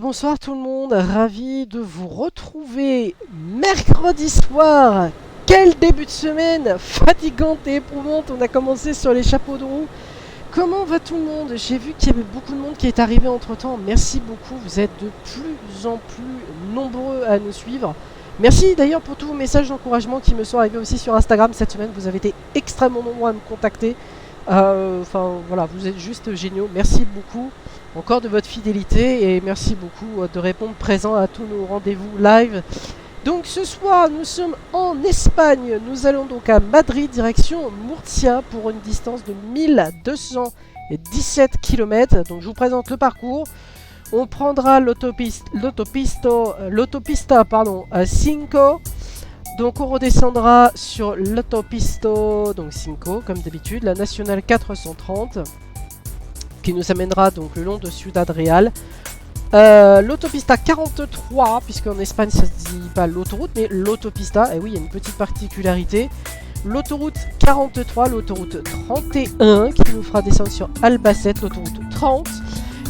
bonsoir tout le monde, ravi de vous retrouver mercredi soir. Quel début de semaine fatigante et éprouvante, on a commencé sur les chapeaux de roue. Comment va tout le monde? J'ai vu qu'il y avait beaucoup de monde qui est arrivé entre temps, merci beaucoup, vous êtes de plus en plus nombreux à nous suivre. Merci d'ailleurs pour tous vos messages d'encouragement qui me sont arrivés aussi sur Instagram cette semaine, vous avez été extrêmement nombreux à me contacter. Enfin voilà, vous êtes juste géniaux, merci beaucoup encore de votre fidélité et merci beaucoup de répondre présent à tous nos rendez-vous live. Donc ce soir nous sommes en Espagne, nous allons donc à Madrid direction Murcia pour une distance de 1217 km. Donc je vous présente le parcours. On prendra l'autopista à 5. Donc on redescendra sur l'autopisto, donc 5 comme d'habitude, la nationale 430 qui nous amènera donc le long de Ciudad Real. L'autopista 43, puisqu'en Espagne ça se dit pas l'autoroute mais l'autopista, et oui il y a une petite particularité. L'autoroute 43, l'autoroute 31 qui nous fera descendre sur Albacete, l'autoroute 30.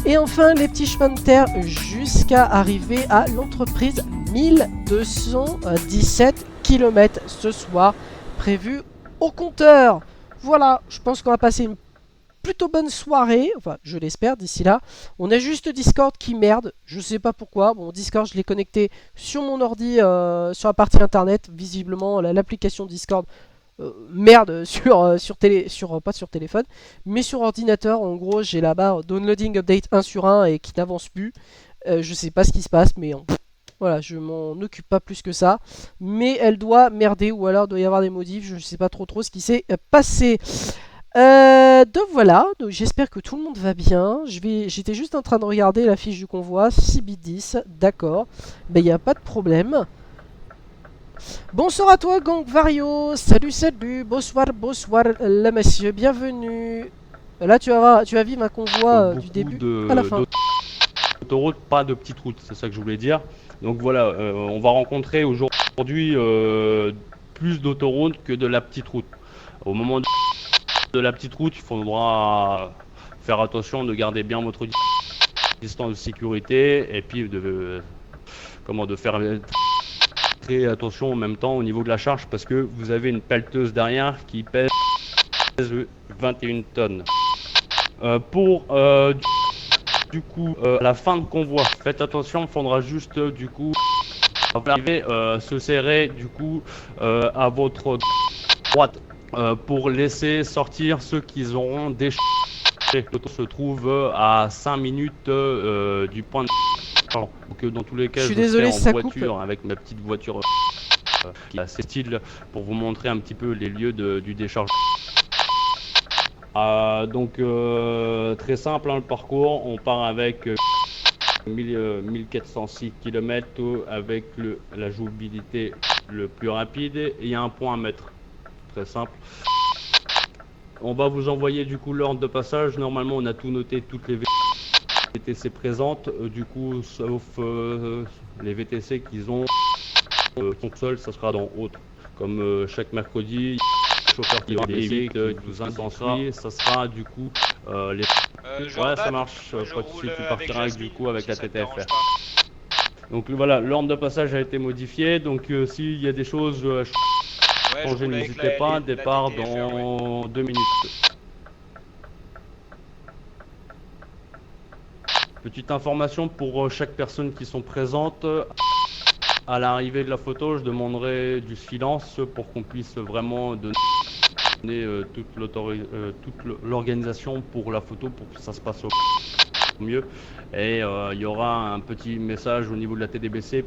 Et enfin les petits chemins de terre jusqu'à arriver à l'entreprise 1217 km ce soir, prévu au compteur. Voilà, je pense qu'on va passer une plutôt bonne soirée, enfin je l'espère d'ici là. On a juste Discord qui merde, je sais pas pourquoi. Bon, Discord je l'ai connecté sur mon ordi, sur la partie internet. Visiblement l'application Discord merde pas sur téléphone, mais sur ordinateur. En gros j'ai la barre downloading update 1 sur 1 et qui n'avance plus. Je sais pas ce qui se passe, mais voilà, je m'en occupe pas plus que ça. Mais elle doit merder, ou alors il doit y avoir des modifs, je sais pas trop ce qui s'est passé. Donc voilà, donc j'espère que tout le monde va bien. J'étais juste en train de regarder la fiche du convoi, 6 d'accord. Ben il n'y a pas de problème. Bonsoir à toi Gang Vario, salut, bonsoir, là monsieur, bienvenue. Là tu vas vivre un convoi du début à la fin. Autoroute, pas de petite route, c'est ça que je voulais dire. Donc voilà, on va rencontrer aujourd'hui plus d'autoroutes que de la petite route. Au moment de la petite route, il faudra faire attention de garder bien votre distance de sécurité et puis de faire très attention en même temps au niveau de la charge parce que vous avez une pelleteuse derrière qui pèse 21 tonnes. Du coup, à la fin de convoi, faites attention, il faudra juste du coup arriver, se serrer du coup à votre droite pour laisser sortir ceux qui auront déchiré. L'auto se trouve à 5 minutes du point de donc dans tous les cas, je serai en voiture avec ma petite voiture qui est assez style pour vous montrer un petit peu les lieux du déchargement. Donc très simple le parcours, on part avec 1406 km avec la jouabilité le plus rapide et il y a un point à mettre, très simple. On va vous envoyer du coup l'ordre de passage, normalement on a tout noté, toutes les VTC présentes, du coup sauf les VTC qu'ils ont sont seuls, ça sera dans autre, comme chaque mercredi. Chauffeur qui va vite, vous intensifie, ça sera du coup les... Jordan, ouais ça marche, pas de soucis, tu partiras du coup avec la TTFR. Donc voilà, l'ordre de passage a été modifié, donc s'il y a des choses à changer, n'hésitez pas, départ dans 2 minutes. Petite information pour chaque personne qui sont présentes. À l'arrivée de la photo, je demanderai du silence pour qu'on puisse vraiment donner toute l'organisation pour la photo pour que ça se passe au mieux. Et il y aura un petit message au niveau de la TDBC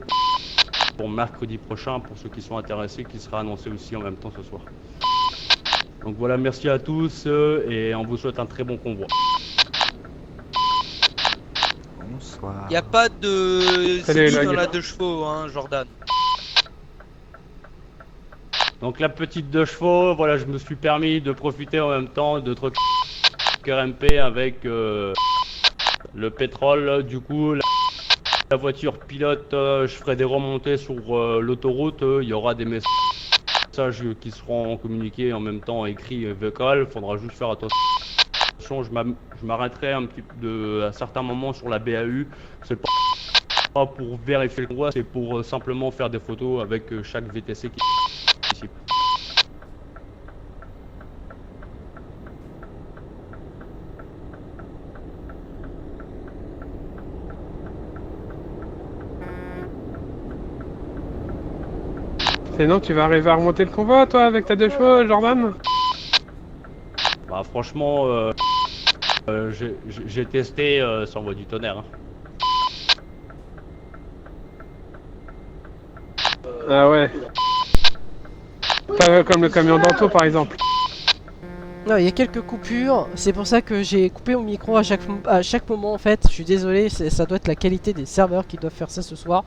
pour mercredi prochain pour ceux qui sont intéressés qui sera annoncé aussi en même temps ce soir. Donc voilà, merci à tous et on vous souhaite un très bon convoi. Il n'y a pas de CDI dans la 2 chevaux, hein, Jordan. Donc la petite 2 chevaux, voilà, je me suis permis de profiter en même temps de trucs RMP avec le pétrole. Du coup, la voiture pilote, je ferai des remontées sur l'autoroute. Il y aura des messages qui seront communiqués en même temps écrits vocal. Il faudra juste faire attention. Je m'arrêterai un petit peu à certains moments sur la BAU. C'est pas pour vérifier le convoi, c'est pour simplement faire des photos avec chaque VTC qui est ici. Sinon, tu vas arriver à remonter le convoi, toi, avec ta 2 chevaux, Jordan? Bah franchement, j'ai testé, ça envoie du tonnerre. Hein. Ah ouais. Pas comme le camion d'Anto, par exemple. Non, il y a quelques coupures, c'est pour ça que j'ai coupé mon micro à chaque moment en fait. Je suis désolé, ça doit être la qualité des serveurs qui doivent faire ça ce soir.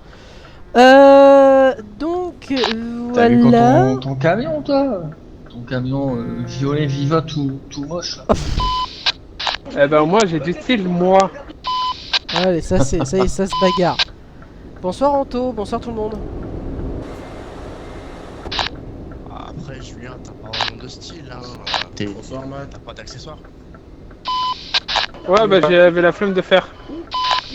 Donc T'as vu voilà. ton camion, toi? Ton camion violet Viva tout moche, là. Eh ben, moi, j'ai du style, moi. Allez, ça y est, ça se bagarre. Bonsoir Anto, bonsoir tout le monde. Après, Julien, t'as pas vraiment de style, hein. Bonsoir, Matt, t'as pas d'accessoires. Ouais, bah, j'avais la flemme de faire.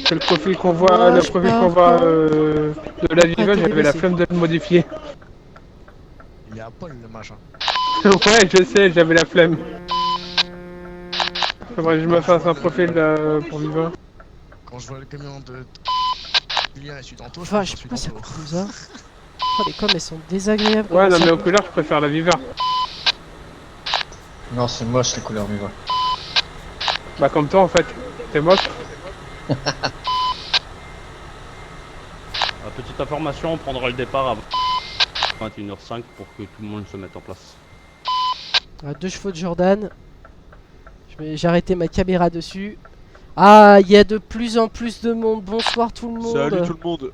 C'est le profil qu'on voit, Moi, le je profil pars qu'on voit pas. de la Viva, j'avais la flemme de le modifier. Il est à poil, le machin. Ouais, je sais, j'avais la flemme. Faudrait que je me fasse un profil pour Viva. Quand je vois le camion de Julien et celui d'Anto, Enfin, je je pense sais que pas, ça celui d'Anto. coupe comme ça. Oh, les coms, elles sont désagréables. Ouais, comment non, ça mais aux coupe. couleurs, je préfère la Viva. Non, c'est moche, les couleurs Viva. Bah, comme toi, en fait. C'est moche. Petite information, on prendra le départ à 21h05 pour que tout le monde se mette en place. Ah, 2 chevaux de Jordan. J'ai arrêté ma caméra dessus. Ah, il y a de plus en plus de monde. Bonsoir tout le monde. Salut tout le monde.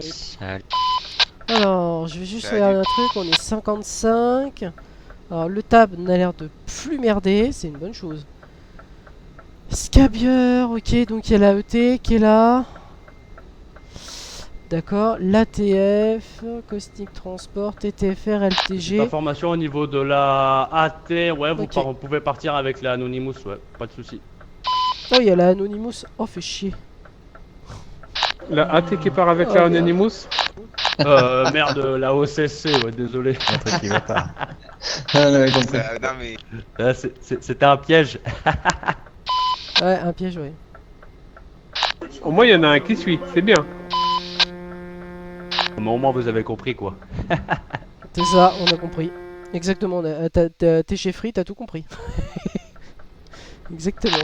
Salut. Alors, je vais juste Salut. regarder un truc. On est 55. Alors, le tab n'a l'air de plus merder. C'est une bonne chose. Scabier, ok. Donc, il y a la ET qui est là. D'accord. L'ATF, Caustic Transport, TTFR, Petite LTG. information au niveau de la AT, ouais, Ok. vous pouvez partir avec la Anonymous, ouais, pas de souci. Oh, il y a la Anonymous. Oh, fait chier. La AT qui part avec Oh, la merde. Anonymous. Merde, la OCC, ouais, désolé. Un truc qui va pas. Ah, on avait compris. Non mais Là, c'était un piège. Ouais, un piège, ouais. Au moins, il y en a un qui suit, c'est bien. Mais au moins, vous avez compris, quoi. C'est ça, on a compris. Exactement, t'es chez Free, t'as tout compris. Exactement.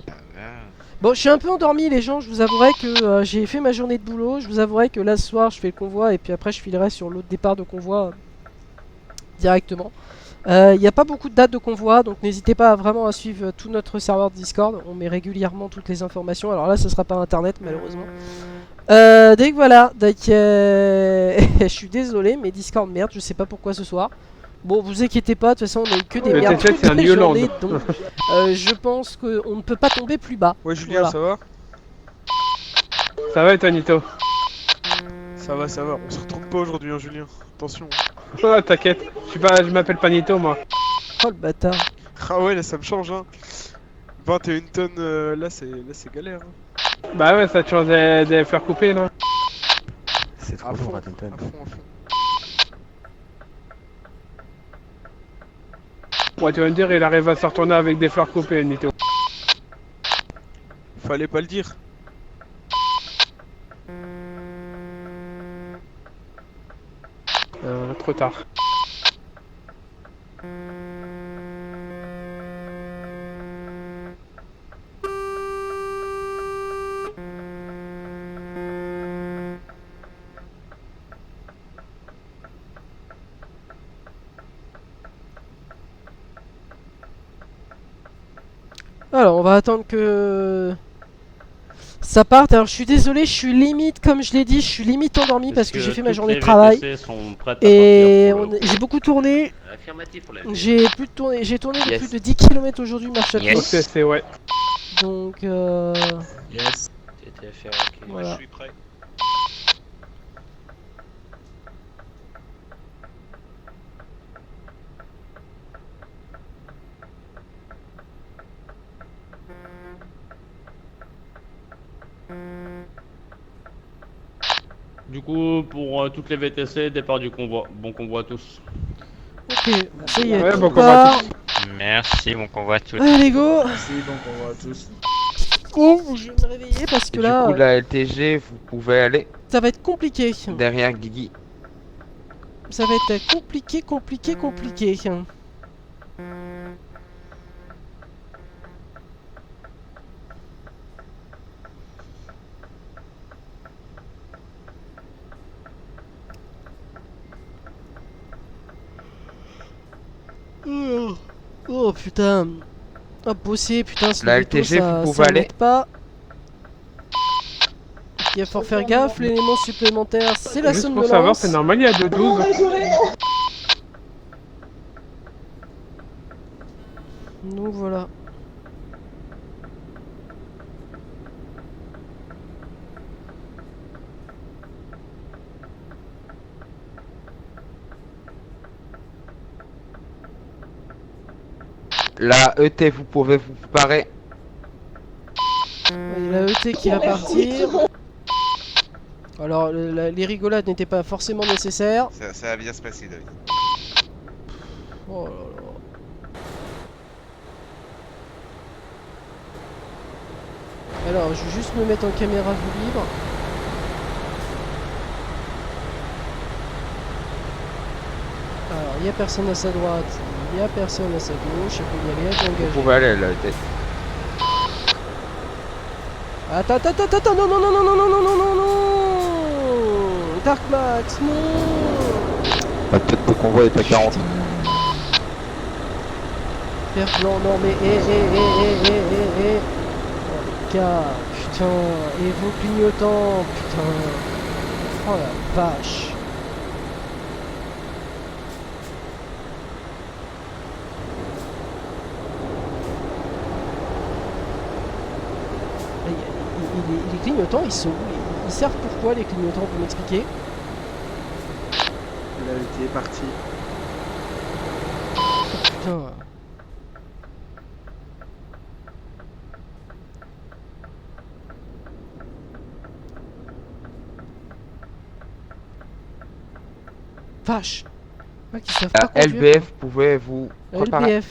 Bon, je suis un peu endormi les gens, je vous avouerai que j'ai fait ma journée de boulot, je vous avouerai que là ce soir je fais le convoi et puis après je filerai sur l'autre départ de convoi directement. Il n'y a pas beaucoup de dates de convoi, donc n'hésitez pas vraiment à suivre tout notre serveur Discord, on met régulièrement toutes les informations, alors là ça sera pas internet malheureusement. Donc voilà, donc je suis désolé mais Discord merde, je sais pas pourquoi ce soir. Bon, vous inquiétez pas, de toute façon on a eu que des Le merdes T7, toute c'est un la New Land. journée, donc je pense qu'on ne peut pas tomber plus bas. ouais Julien, Voilà. ça va? Ça va et toi, Nito? Ça va, ça va. On se retrouve pas aujourd'hui, hein, Julien. Attention. Oh, t'inquiète, je m'appelle pas Nito, moi. Oh le bâtard. Ah ouais, là ça me change, hein. 21 tonnes, là c'est galère. Hein. Bah ouais, ça te change des fleurs coupées, là. C'est trop À lourd fond, à Tintin. à fond, à fond. Ouais, tu vas me dire, il arrive à se retourner avec des fleurs coupées, Nito. Fallait pas le dire. Trop tard. Alors on va attendre que ça parte. Alors je suis désolé, je suis limite, comme je l'ai dit, je suis limite endormi parce que j'ai fait ma journée de travail. Et j'ai beaucoup tourné. J'ai tourné de Yes. plus de 10 km aujourd'hui, marche à pied. Yes. Ok, c'est ouais. Donc Yes. TTFR, ok. voilà. suis prêt. Du coup, pour toutes les VTC, départ du convoi. Bon convoi à tous. Ok, ça y est, Ouais, tout bon convoi à part. Merci, bon convoi à tous. Allez, go. Merci, donc on voit tous. Oh, je vais me réveiller parce que Du là, coup, la LTG, vous pouvez aller ça va être compliqué. derrière Guigui. Ça va être compliqué. Oh putain. Oh bosser putain, ce La veto, LTG, ça, vous pouvez ça aller. m'aide pas. Il va falloir faire gaffe, l'élément supplémentaire, c'est la Juste pour savoir, somnolence. c'est normal, il y a 2-12. Donc voilà. La ET, vous pouvez vous préparer. Il y a la ET qui va partir. Alors, les rigolades n'étaient pas forcément nécessaires. Ça va bien se passer, David. Oh là là. Alors, je vais juste me mettre en caméra vue libre. Alors, il n'y a personne à sa droite, il n'y a personne à sa gauche, il peut y aller, être Vous engagé. pouvez aller, la ET. Attends, non, non, non, non, non, non, non, non, non, non, Dark Max, non. La tête de convoi est à 40. Faire blanc, non mais Oh les gars, putain, et vos clignotants, putain. Oh la vache. Les clignotants, ils sont où? Ils servent pourquoi les clignotants? Vous m'expliquez? La LT est partie. Oh, putain. Vache. Ouais, qui savent pas La conduire, LBF, pouvez-vous quoi. préparer. LBF.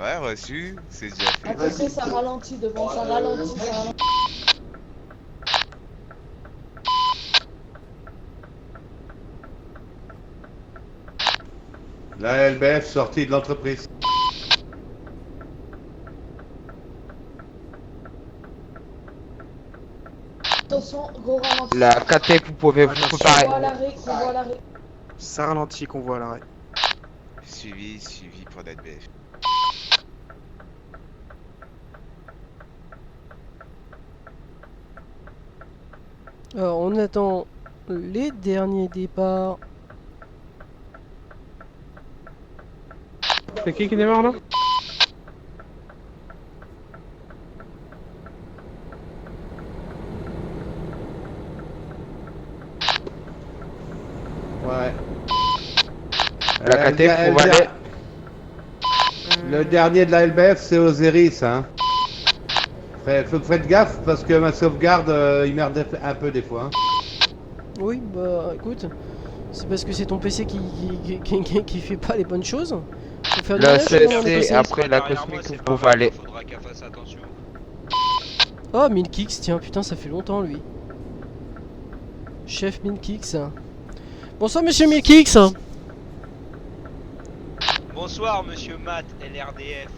Ouais, reçu, c'est déjà fait. Attention, ça ralentit devant, ça ralentit. La LBF sortie de l'entreprise. Attention, gros ralenti. La KT, vous pouvez vous préparer. Convoi à l'arrêt. Ça ralentit qu'on voit à l'arrêt. Suivi pour notre BF. Alors, on attend les derniers départs. C'est qui démarre là? Ouais. La KT, vous pouvez aller. Le dernier de la LBF, c'est Osiris, hein. Faites gaffe parce que ma sauvegarde, il merde un peu des fois. Hein. Oui, bah écoute, c'est parce que c'est ton PC qui fait pas les bonnes choses. Faut faire du Le ménage dans les CC, PC. après la cosmique, vous pouvez aller. Faudra qu'elle fasse attention. Oh, Milkix, tiens, putain, ça fait longtemps lui. Chef Milkix. Bonsoir, monsieur Milkix. Bonsoir, monsieur Matt, LRDF.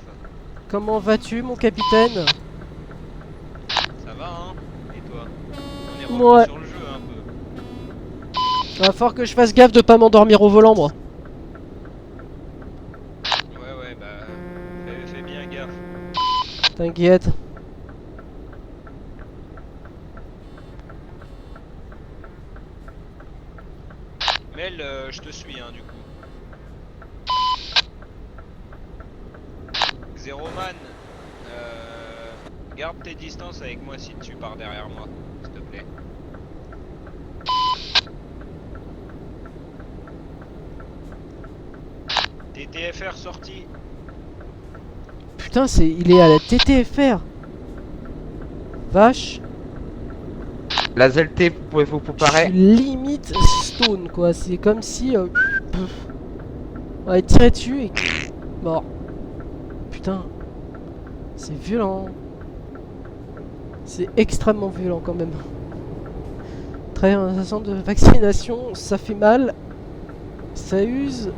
Comment vas-tu, mon capitaine? Ça va, hein? Et toi? On est revenu Ouais. sur le jeu un peu. Va falloir que je fasse gaffe de pas m'endormir au volant, moi. Ouais, bah. Fais bien gaffe. T'inquiète. Mel, je te suis, hein, du coup. Zéroman, garde tes distances avec moi si tu pars derrière moi, s'il te plaît. TTFR sorti. Putain, il est à la TTFR. Vache. La ZLT, vous pouvez vous Je préparer. suis limite stone quoi, c'est comme si... on avait tiré dessus et... mort. Putain. C'est violent. C'est extrêmement violent quand même. Travailler dans un centre de vaccination, ça fait mal. Ça use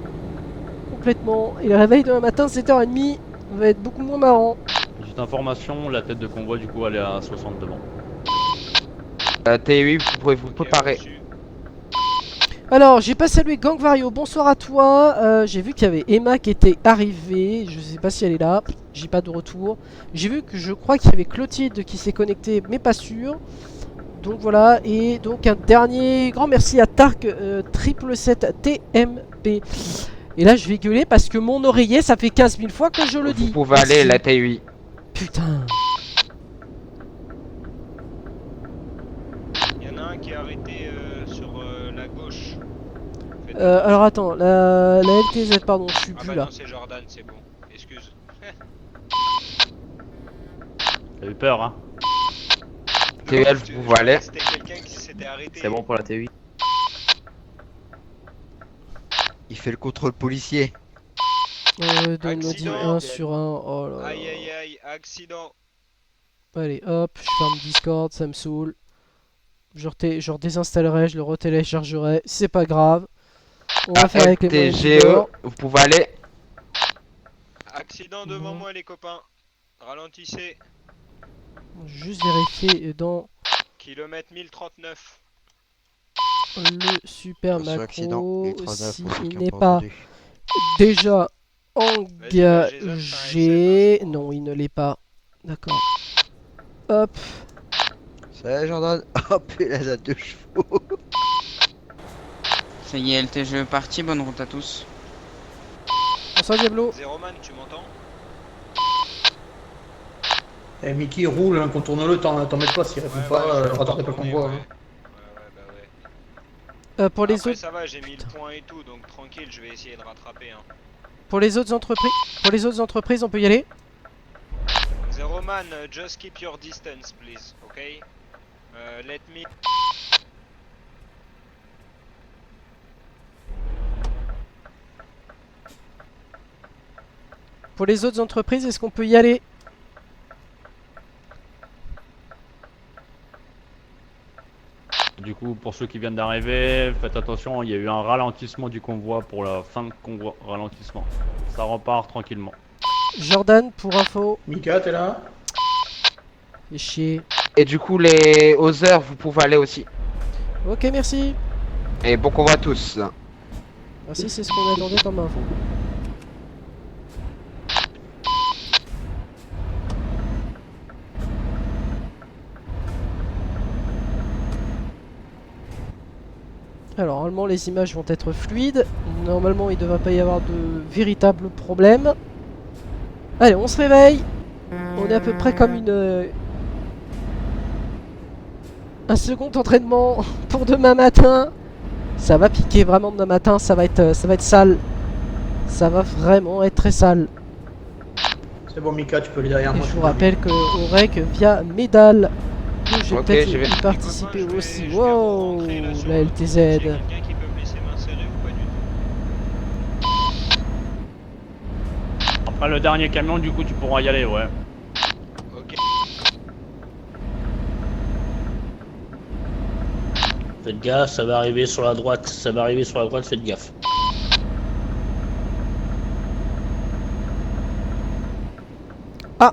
complètement. Et le réveil demain matin, 7h30, va être beaucoup moins marrant. Petite information, la tête de convoi du coup elle est à 60 devant. T8, vous pouvez vous préparer. Alors, j'ai pas salué Gang Vario, bonsoir à toi. J'ai vu qu'il y avait Emma qui était arrivée. Je sais pas si elle est là. J'ai pas de retour. J'ai vu que je crois qu'il y avait Clotilde qui s'est connectée, mais pas sûr. Donc voilà. Et donc un dernier grand merci à Tark 777 TMP. Et là, je vais gueuler parce que mon oreiller, ça fait 15 000 fois que je le dis. Vous pouvez aller la T8. Putain. Il y en a un qui est arrêté sur la gauche. Alors attends, la LTZ, pardon, je suis plus bah là. non, c'est Jordan, c'est bon. Excuse. T'as eu peur hein? T8, vous pouvez aller. C'était quelqu'un qui s'était arrêté. C'est bon pour la T8. Il fait le contrôle policier. Accident. 1 sur 1. Oh là là. Aïe aïe aïe, accident. Allez, hop, je ferme Discord, ça me saoule. Je désinstallerai, je le retéléchargerai, c'est pas grave. On va faire avec les moyens du TGE, bord. vous pouvez aller. Accident devant moi les copains. Ralentissez. Juste vérifier dans Kilomètre 1039. le super accident, macro les 39, si pour ceux qui il ont n'est pas pas entendu. déjà engagé. Non, il ne l'est pas. D'accord. Hop. Salut Jordan. Hop, il a 2 chevaux. Ça y est, LTGE parti, bonne route à tous. Bonsoir Diablo. Zéroman, tu m'entends? Eh, Mickey roule, hein, contourne-le, t'en mets pas, s'il répond pas, retardez pas le convoi. Hein. Pour les Après, autres... ça va, j'ai mis le point et tout, donc tranquille, je vais essayer de rattraper. Hein. Pour les autres entreprises, on peut y aller. Zeroman, just keep your distance, please, okay? Let me... Pour les autres entreprises, est-ce qu'on peut y aller? Du coup, pour ceux qui viennent d'arriver, faites attention, il y a eu un ralentissement du convoi pour la fin de convoi. Ralentissement. Ça repart tranquillement. Jordan, pour info. Mika, t'es là? Fais chier. Et du coup, les Other, vous pouvez aller aussi. Ok, merci. Et bon convoi à tous. Merci, c'est ce qu'on attendait comme info. Alors, normalement, les images vont être fluides. Normalement, il ne devrait pas y avoir de véritables problèmes. Allez, on se réveille. On est à peu près comme un second entraînement pour demain matin. Ça va piquer vraiment demain matin. Ça va être sale. Ça va vraiment être très sale. C'est bon, Mika, tu peux aller derrière Et moi. je vous rappelle qu'au REC, via Médal, je vais Ok, peut-être je vais- y participer aussi. Wow, la LTZ. Après le dernier camion, du coup, tu pourras y aller, ouais. Ok. Faites gaffe, ça va arriver sur la droite. Ça va arriver sur la droite, faites gaffe. Ah.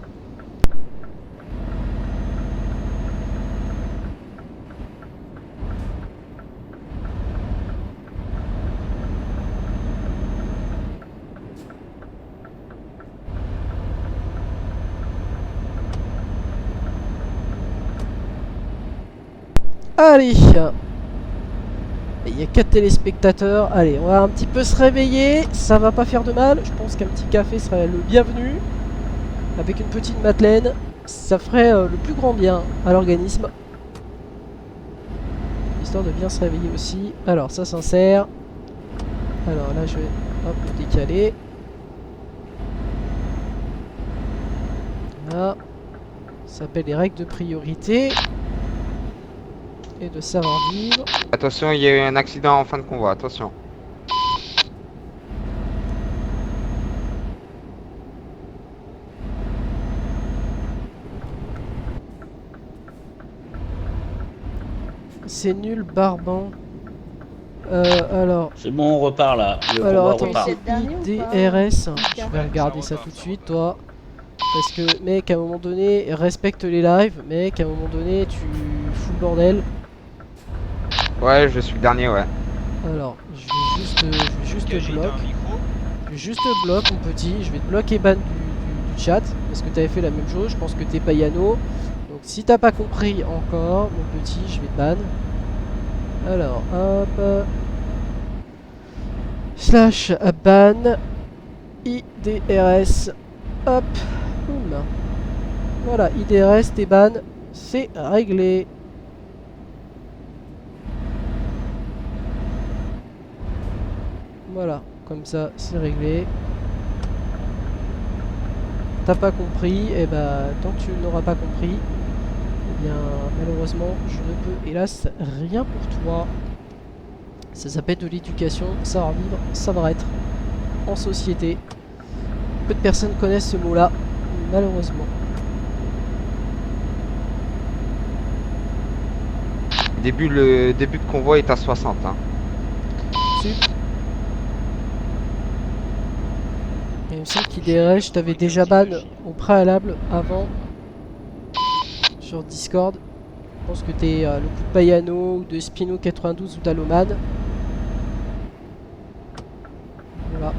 Allez. Il y a 4 téléspectateurs. Allez, on va un petit peu se réveiller. Ça va pas faire de mal. Je pense qu'un petit café serait le bienvenu. Avec une petite madeleine. Ça ferait le plus grand bien à l'organisme. Histoire de bien se réveiller aussi. Alors, ça s'insère. Alors là, je vais hop, le décaler. Voilà. Ça s'appelle les règles de priorité. et de savoir-vivre. Attention, il y a eu un accident en fin de convoi, attention. C'est nul, Barban. Alors. C'est bon, on repart là. Le Alors combat attends, repart. c'est IDRS. Je vais regarder ça tout de suite, toi. Parce que, mec, à un moment donné, respecte les lives. Mec, à un moment donné, tu fous le bordel. Ouais, je suis le dernier, ouais. Alors, je vais juste bloc. Je vais juste bloc, mon petit. Je vais te bloquer ban du chat. Parce que t'avais fait la même chose. Je pense que t'es pas Yano. Donc, si t'as pas compris encore, mon petit, je vais te ban. Alors, hop. Slash ban. IDRS. Hop. Boum. Voilà, IDRS, t'es ban. C'est réglé. Voilà, comme ça, c'est réglé. T'as pas compris, et bah, tant que tu n'auras pas compris, eh bien, malheureusement, je ne peux, hélas, rien pour toi. Ça s'appelle de l'éducation, savoir-vivre, savoir-être en société. Peu de personnes connaissent ce mot-là, malheureusement. Le début de convoi est à 60. Hein. Super. Et il me semble qu'IDRS, je t'avais déjà ban au préalable avant sur Discord. Je pense que t'es le coup de Payano ou de Spino 92 ou d'Aloman. Voilà.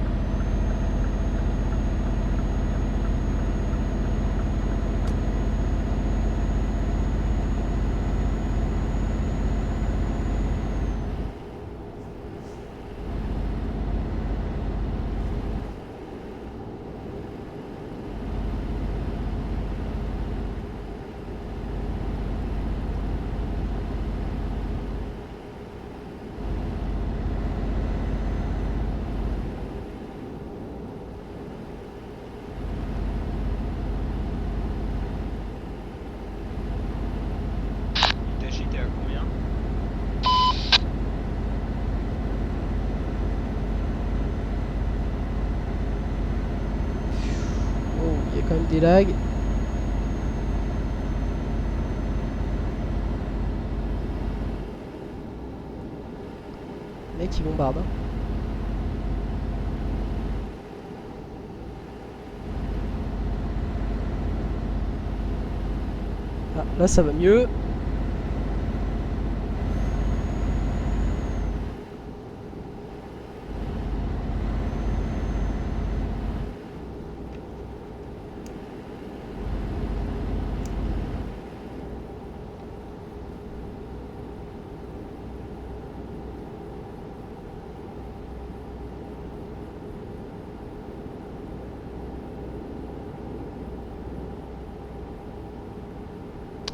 Quand même des lags. Mec, ils bombardent. Hein. Ah, là ça va mieux.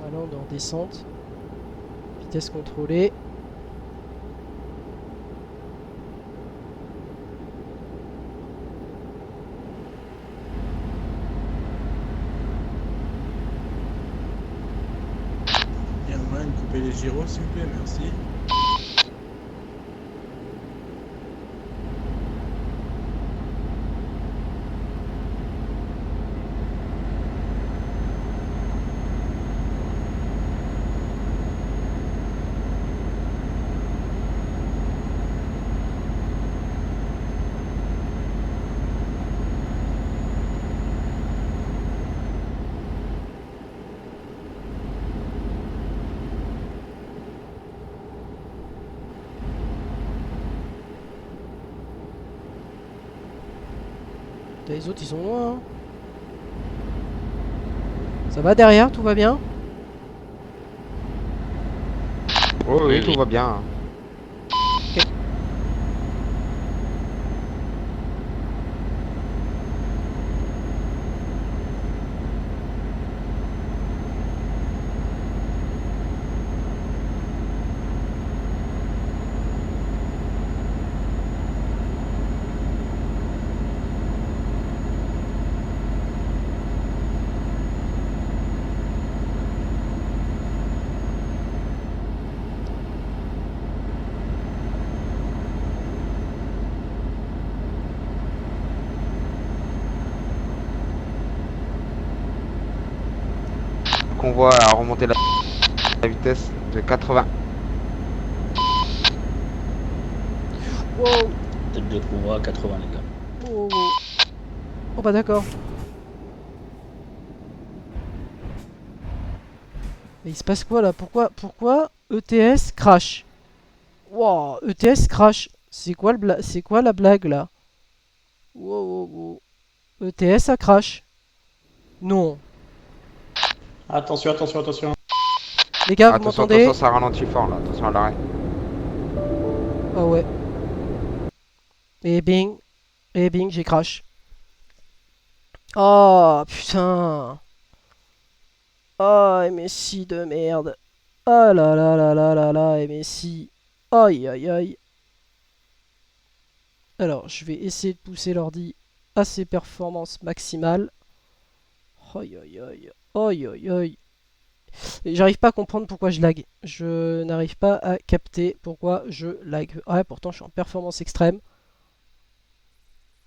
Voilà, on est en descente. Vitesse contrôlée. Il y a moyen de couper les gyros, s'il vous plaît, merci. Les autres ils sont loin. Hein. Ça va derrière, tout va bien? Oh oui, tout va bien. Ok. convoi à remonter la vitesse de 80. Wow. Tête de convoi à 80 les gars. Oh, oh. Oh bah d'accord. Mais il se passe quoi là? Pourquoi ETS crash? Wow, ETS crash. C'est quoi la blague là? Wow, wow, wow. ETS a crash. Non. Attention. Les gars, vous Attention, m'entendez? attention, ça ralentit fort là, attention à l'arrêt. Ah ouais. Et bing, j'ai crash. Oh putain. Oh MSI de merde. Oh là là là là là là MSI. Aïe aïe aïe. Alors je vais essayer de pousser l'ordi à ses performances maximales. Aïe aïe aïe. Aïe aïe aïe. J'arrive pas à comprendre pourquoi je lag. Je n'arrive pas à capter pourquoi je lag. Ouais, pourtant je suis en performance extrême.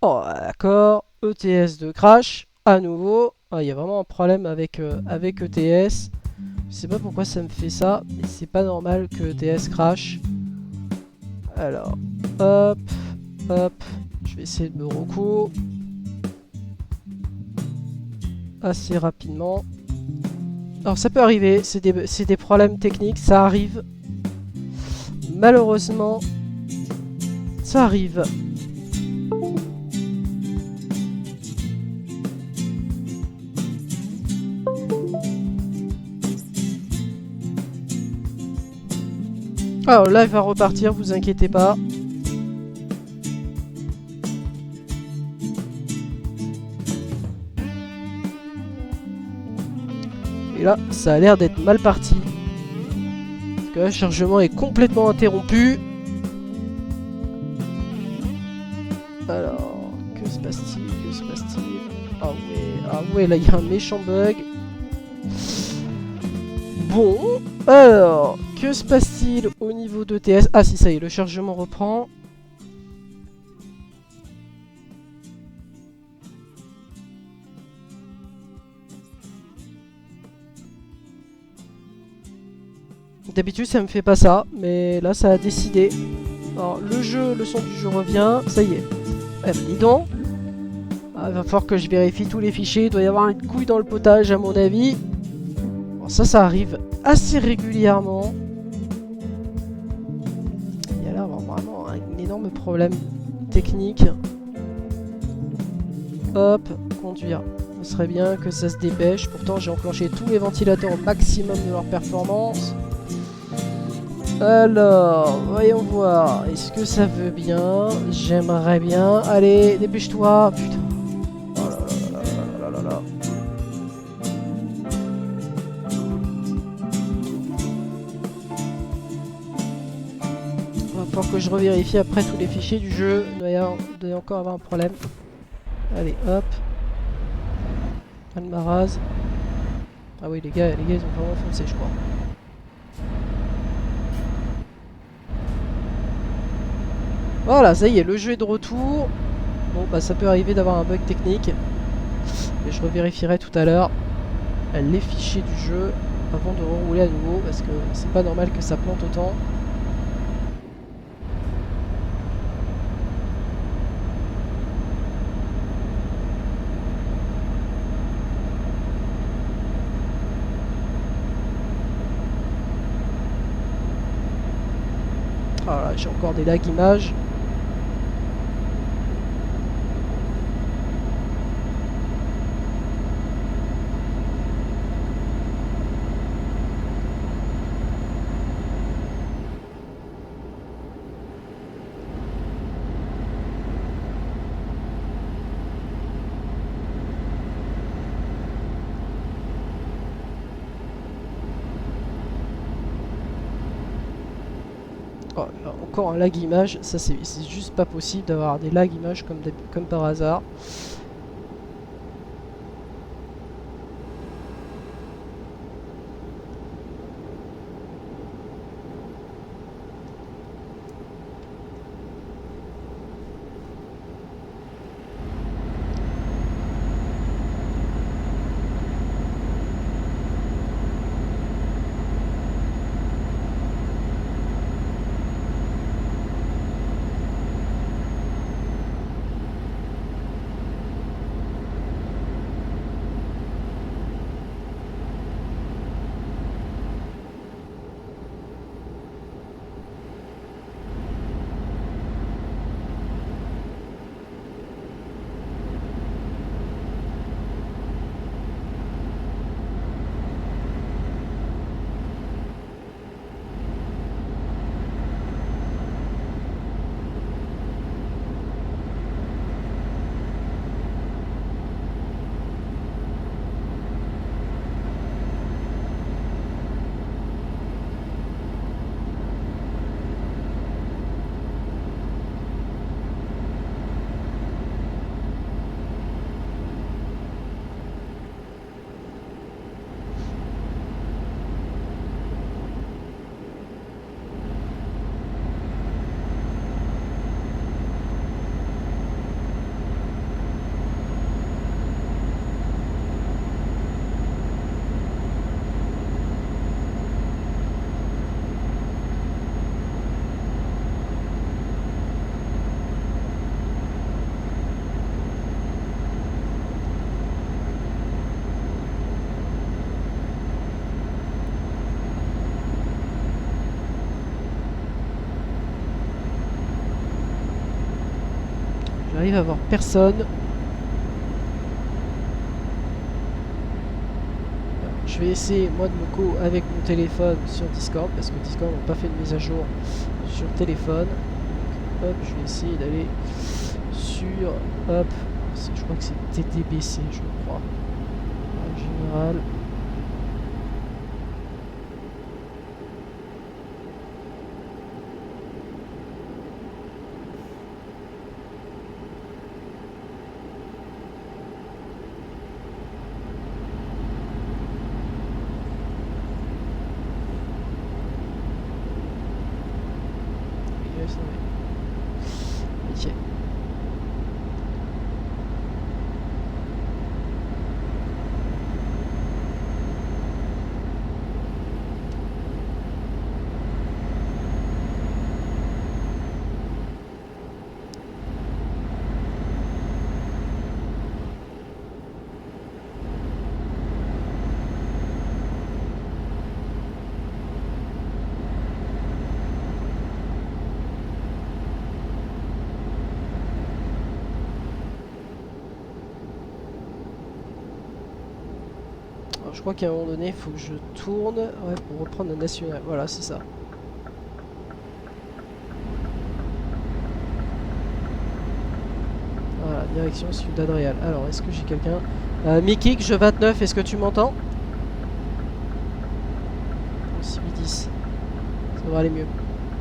Oh, d'accord. ETS de crash. À nouveau. Il y a vraiment un problème avec ETS. Je sais pas pourquoi ça me fait ça. Mais c'est pas normal que ETS crash. Alors, hop. Hop. Je vais essayer de me recoup assez rapidement. Alors ça peut arriver, c'est des problèmes techniques, ça arrive. Malheureusement, ça arrive. Alors là, il va repartir, vous inquiétez pas. Et là, ça a l'air d'être mal parti. Parce que là, le chargement est complètement interrompu. Alors, que se passe-t-il? Ah ouais, là, il y a un méchant bug. Bon, alors, que se passe-t-il au niveau de TS? Ah si, ça y est, le chargement reprend. D'habitude ça me fait pas ça, mais là ça a décidé. Alors le son du jeu revient, ça y est. Eh ben dis donc. Il va falloir que je vérifie tous les fichiers, il doit y avoir une couille dans le potage à mon avis. Bon, ça arrive assez régulièrement. Il y a là vraiment un énorme problème technique. Hop, conduire. Ce serait bien que ça se dépêche, pourtant j'ai enclenché tous les ventilateurs au maximum de leur performance. Alors, voyons voir. Est-ce que ça veut bien? J'aimerais bien. Allez, dépêche-toi. Putain. Oh là là là là là là là. Va falloir que je revérifie après tous les fichiers du jeu. Il doit y encore avoir un problème. Allez, hop. Almaraz. Ah oui, les gars, ils ont vraiment foncé, je crois. Voilà, ça y est, le jeu est de retour. Bon, bah ça peut arriver d'avoir un bug technique. Et je revérifierai tout à l'heure les fichiers du jeu avant de rerouler à nouveau, parce que c'est pas normal que ça plante autant. Voilà, j'ai encore des lags images. Oh, encore un lag image, ça c'est juste pas possible d'avoir des lag images comme par hasard. J'arrive à voir personne. Je vais essayer moi de me co avec mon téléphone sur Discord parce que Discord n'a pas fait de mise à jour sur le téléphone. Donc, hop, je vais essayer d'aller sur, hop, je crois que c'est TDBC, je crois. En général. Ok. Alors, je crois qu'à un moment donné, il faut que je tourne pour reprendre la nationale. Voilà, c'est ça. Voilà, direction Ciudad Real. Alors, est-ce que j'ai quelqu'un Mickey, je 29, est-ce que tu m'entends? 6 ça va aller mieux.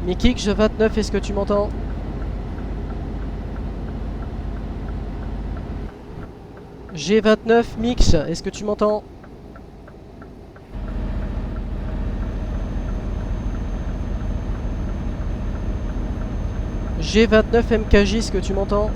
Mickey, je 29, est-ce que tu m'entends? G29 Mix, est-ce que tu m'entends? G29 MKJ, est-ce que tu m'entends?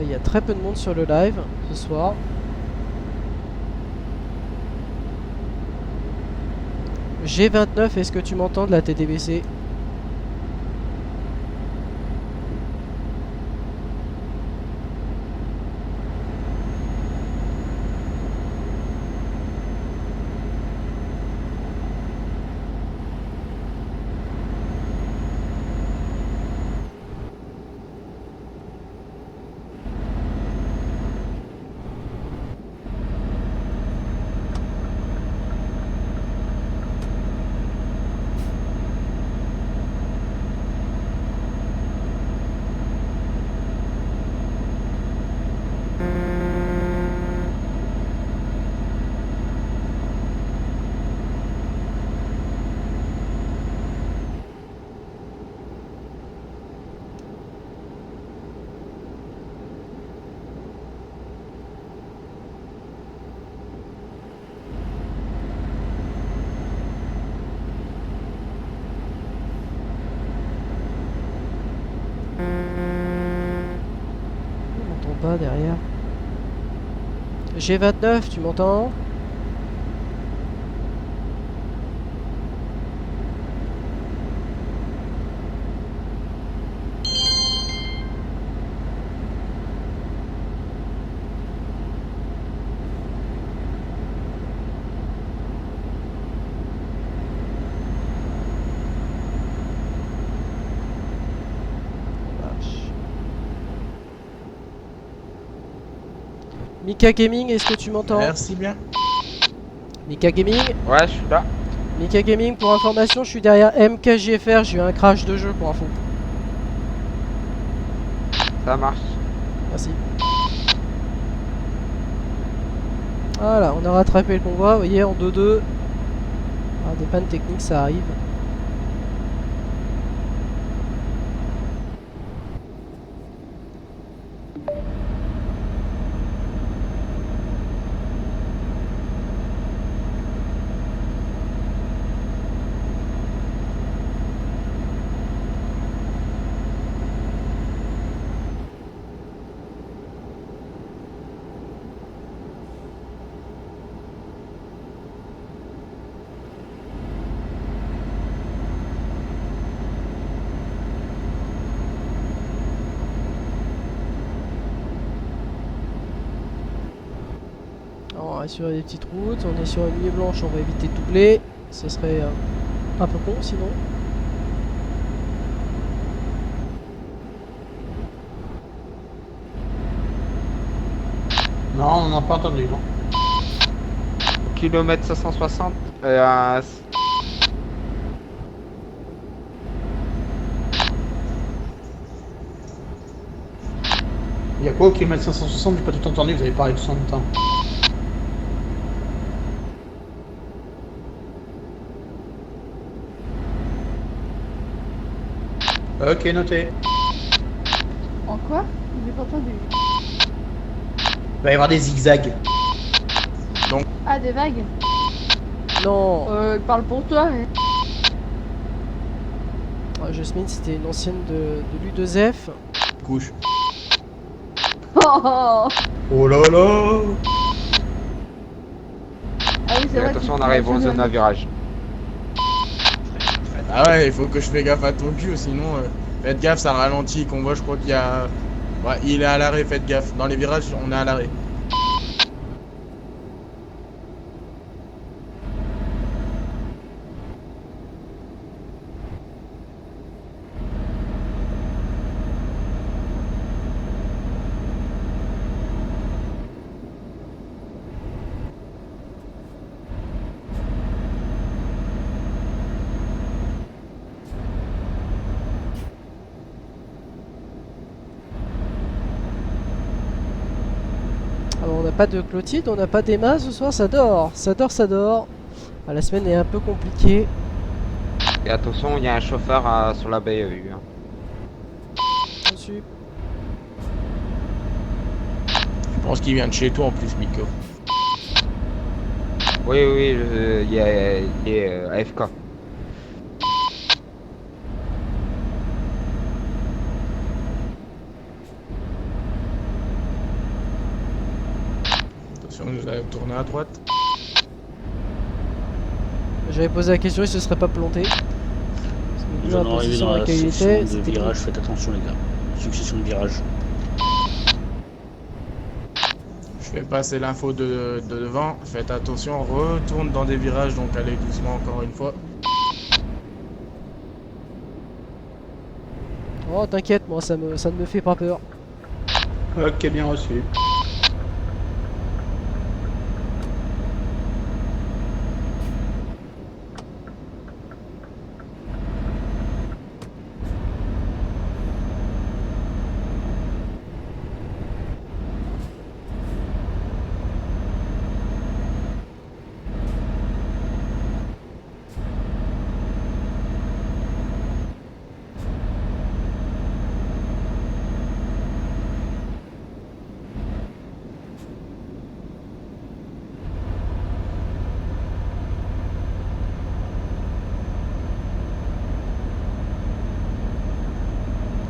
Il y a très peu de monde sur le live ce soir. G29, est-ce que tu m'entends de la TDBC? Pas derrière. G29, tu m'entends? Mika Gaming, est-ce que tu m'entends? Merci bien. Mika Gaming? Ouais, je suis là. Mika Gaming, pour information, je suis derrière MKGFR, j'ai eu un crash de jeu pour info. Ça marche. Merci. Voilà, on a rattrapé le convoi, vous voyez, en 2-2. Ah, des pannes techniques, ça arrive. reste sur des petites routes. On est sur une nuit blanche, on va éviter de doubler. Ça serait un peu con sinon. Non, on n'a pas entendu, non. Kilomètre 560. Il y a quoi au kilomètre 560? J'ai pas tout entendu, vous avez parlé tous en même temps. Ok, noté. En quoi? J'ai pas entendu. Il va y avoir des zigzags. Ah, des vagues? Non. Parle pour toi, mais. Jasmine, c'était une ancienne de l'U2F. Couche. Oh, Oh là là. ah oui, c'est vrai. Attention, on arrive en zone à virage. Ah ouais, il faut que je fais gaffe à ton cul, sinon faites gaffe, ça ralentit. Convoi, je crois qu'il y a. Ouais, il est à l'arrêt, faites gaffe. Dans les virages, on est à l'arrêt. Alors, on n'a pas de Clotilde, on n'a pas d'Emma ce soir, ça dort. Ça dort, ça dort. Ah, la semaine est un peu compliquée. Et attention, il y a un chauffeur sur la BEU. Hein. Reçu. Je pense qu'il vient de chez toi en plus, Miko. Oui, oui, il est AFK. Attention, nous allons tourner à droite. J'avais posé la question, il se serait pas planté. Parce que vu Nous la allons arriver position dans dans la laquelle il section était, de c'était virage, faites attention les gars. Succession de virages. Je vais passer l'info de devant. Faites attention, retourne dans des virages, donc allez doucement encore une fois. Oh, t'inquiète, moi ça ne me fait pas peur. Ok, bien reçu.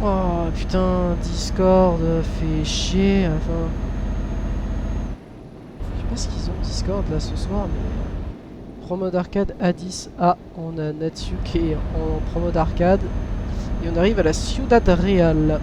Oh putain, Discord fait chier. Enfin, je sais pas ce qu'ils ont Discord là ce soir, mais Pro Mode Arcade A10. Ah, on a Natsu qui est en Pro Mode Arcade et on arrive à la Ciudad Real.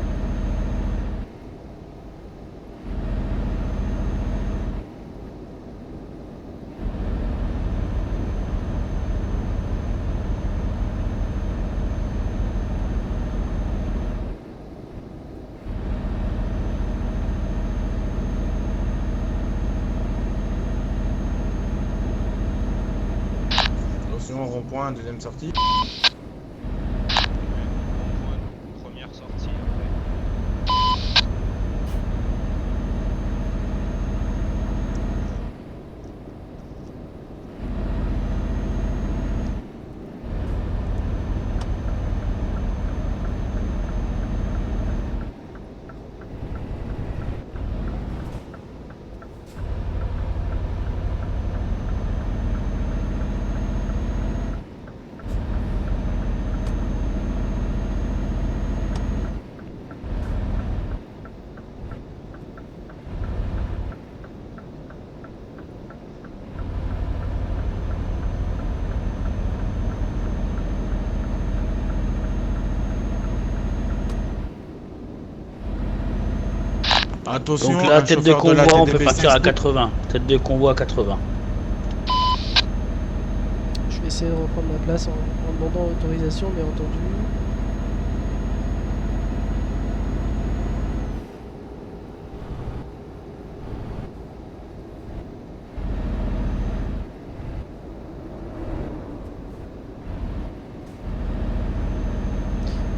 Attention, rond-point, deuxième sortie. Première sortie après. Attention, Donc là, un tête de chauffeur la convoi, on peut TDP partir à 16. 80. Tête de convoi à 80. Je vais essayer de reprendre ma place en demandant autorisation, bien entendu.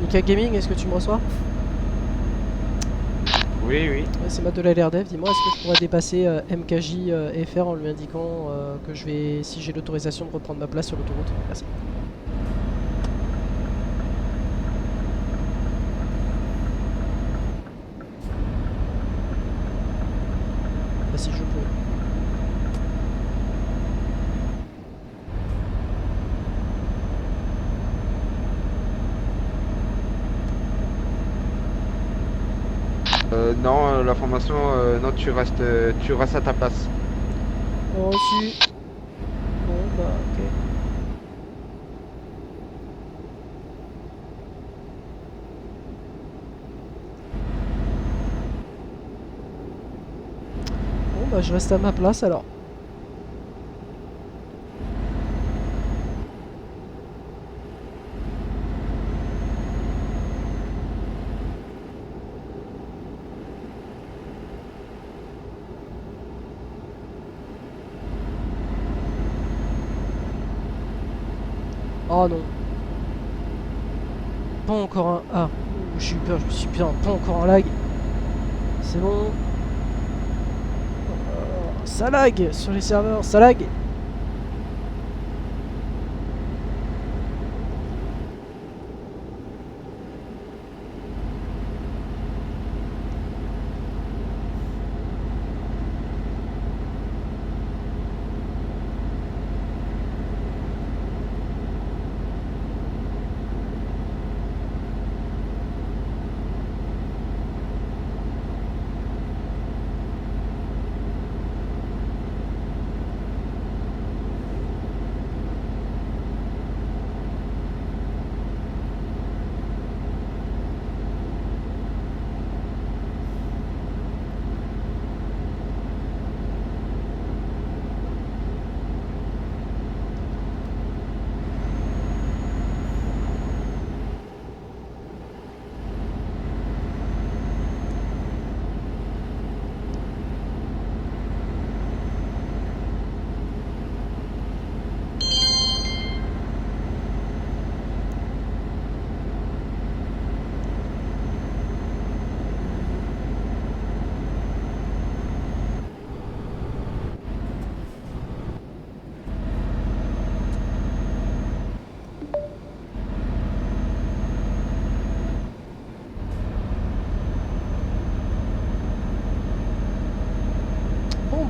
Mika Gaming, est-ce que tu me reçois? Oui, oui. Ouais, c'est Matt de la LRDF. Dis-moi, est-ce que je pourrais dépasser MKJ FR en lui indiquant que je vais, si j'ai l'autorisation de reprendre ma place sur l'autoroute? Merci. Bah, si je peux. Non, la formation, non, tu restes à ta place. Reçu. Bon, bah, ok. Bon, bah, je reste à ma place alors. Oh non. Pas encore un... Ah, j'ai eu peur, je me suis bien. Pas encore un lag. C'est bon. Ça lag sur les serveurs, ça lag.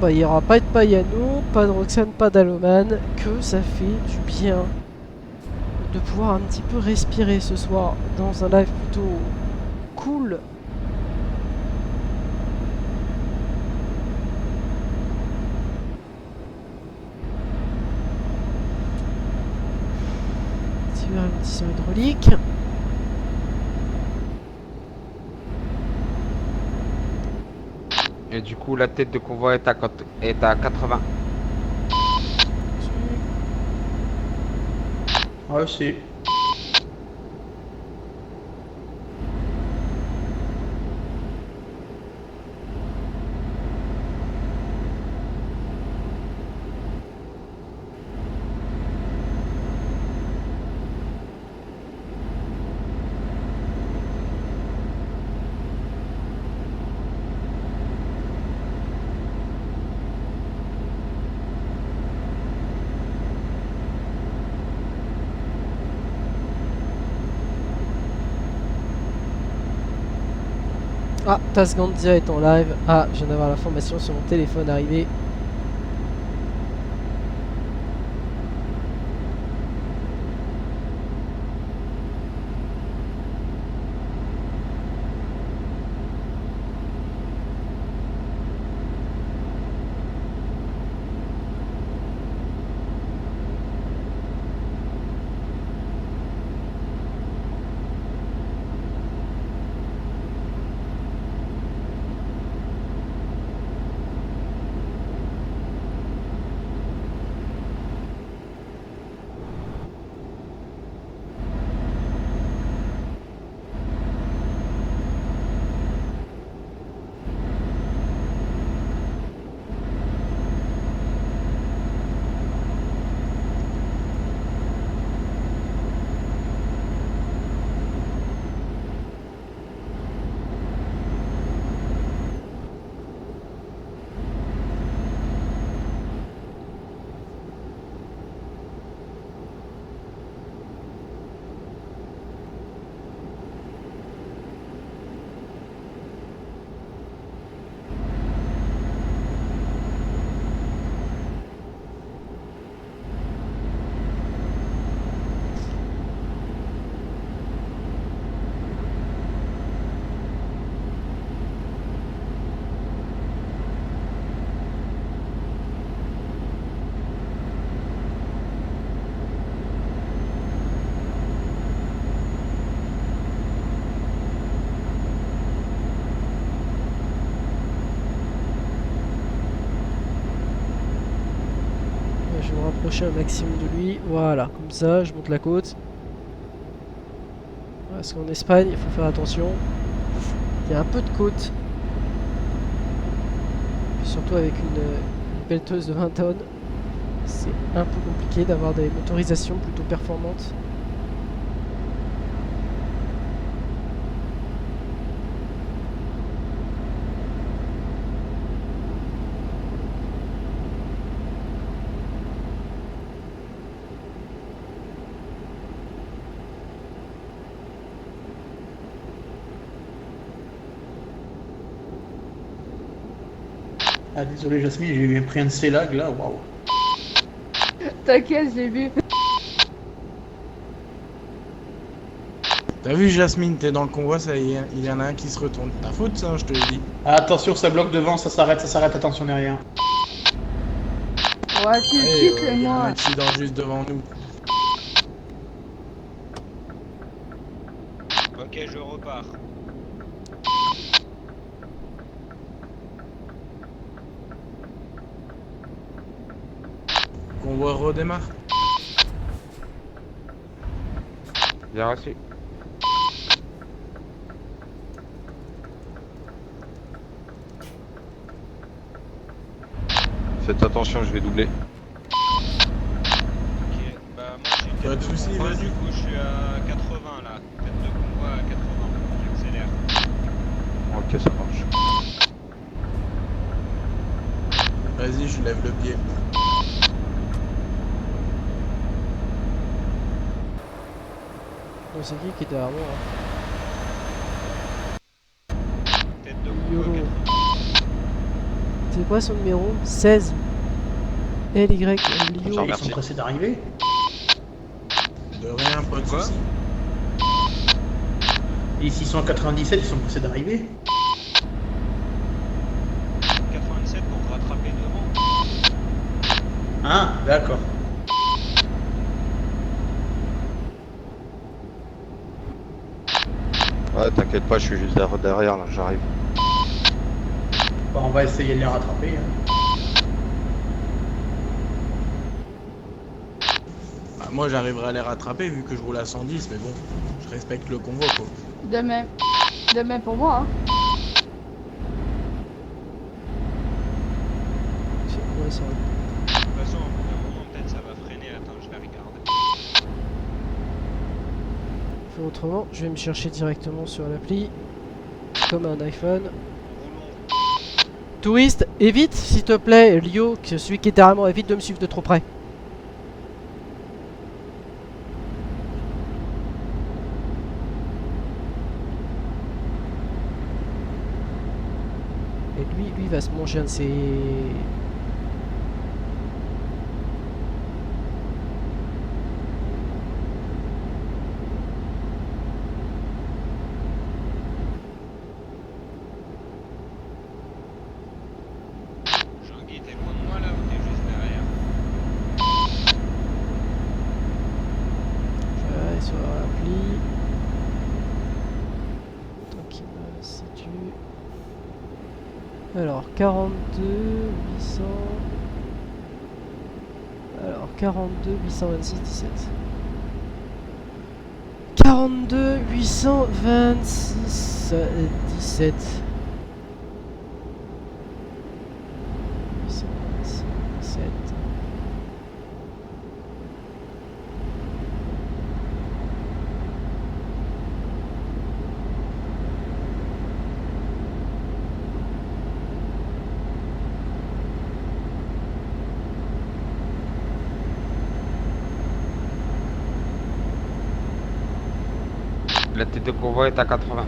Bah, il n'y aura pas de Payano, pas de Roxane, pas d'Aloman, que ça fait du bien de pouvoir un petit peu respirer ce soir dans un live plutôt cool. Ralentisseur hydraulique. Et du coup, la tête de convoi est à 80. Ouais, si. Ah, Tasgandia est en live. Ah, je viens d'avoir l'information sur mon téléphone arrivé. me rapprocher un maximum de lui. Voilà, comme ça, je monte la côte. Parce qu'en Espagne, il faut faire attention. Il y a un peu de côte. Puis surtout avec une pelleteuse de 20 tonnes. C'est un peu compliqué d'avoir des motorisations plutôt performantes. Ah désolé Jasmine, j'ai pris un de ces lags là, waouh. T'inquiète, j'ai vu. T'as vu Jasmine, t'es dans le convoi, ça y est, il y en a un qui se retourne. Ta faute ça, je te le dis. Ah, attention, ça bloque devant, ça s'arrête, attention derrière. Ouais, tu Hey, quittes il y a un moi. accident juste devant nous. Ok, je repars. Convoi redémarre. Bien reçu. Faites attention, je vais doubler. Ok, bah moi j'ai Pas de soucis, vas-y. Du coup, je suis à 80 là. Tête de convoi à 80. J'accélère. Ok, ça marche. Vas-y, je lève le pied. Donc c'est qui est derrière moi Tête de convoi YOLO. 80. C'est quoi son numéro? 16. LY Lio. Ils sont pressés d'arriver. De rien, pas de Quoi soucis. Et s'ils sont à 97, ils sont pressés d'arriver. 87 pour rattraper devant. Ah, d'accord. Ouais, t'inquiète pas, je suis juste derrière là, j'arrive. Bon, on va essayer de les rattraper. Hein. Bah, moi j'arriverai à les rattraper vu que je roule à 110, mais bon, je respecte le convoi quoi. Demain. Demain pour moi, hein. C'est quoi ça? De toute façon, au bout d'un moment, peut-être ça va freiner. Attends, je vais regarder. Fais autrement, je vais me chercher directement sur l'appli. Comme un iPhone. Touriste, évite s'il te plaît, Lio, que celui qui est derrière moi, évite de me suivre de trop près. Et lui va se manger un de ses... Jean-Guy, t'es loin de moi là ou t'es juste derrière? Je vais aller sur l'appli. Donc il me situe. Alors 42 800. Alors 42 826 17. 42 826 17. 826 17. La tête de convoi est à 80.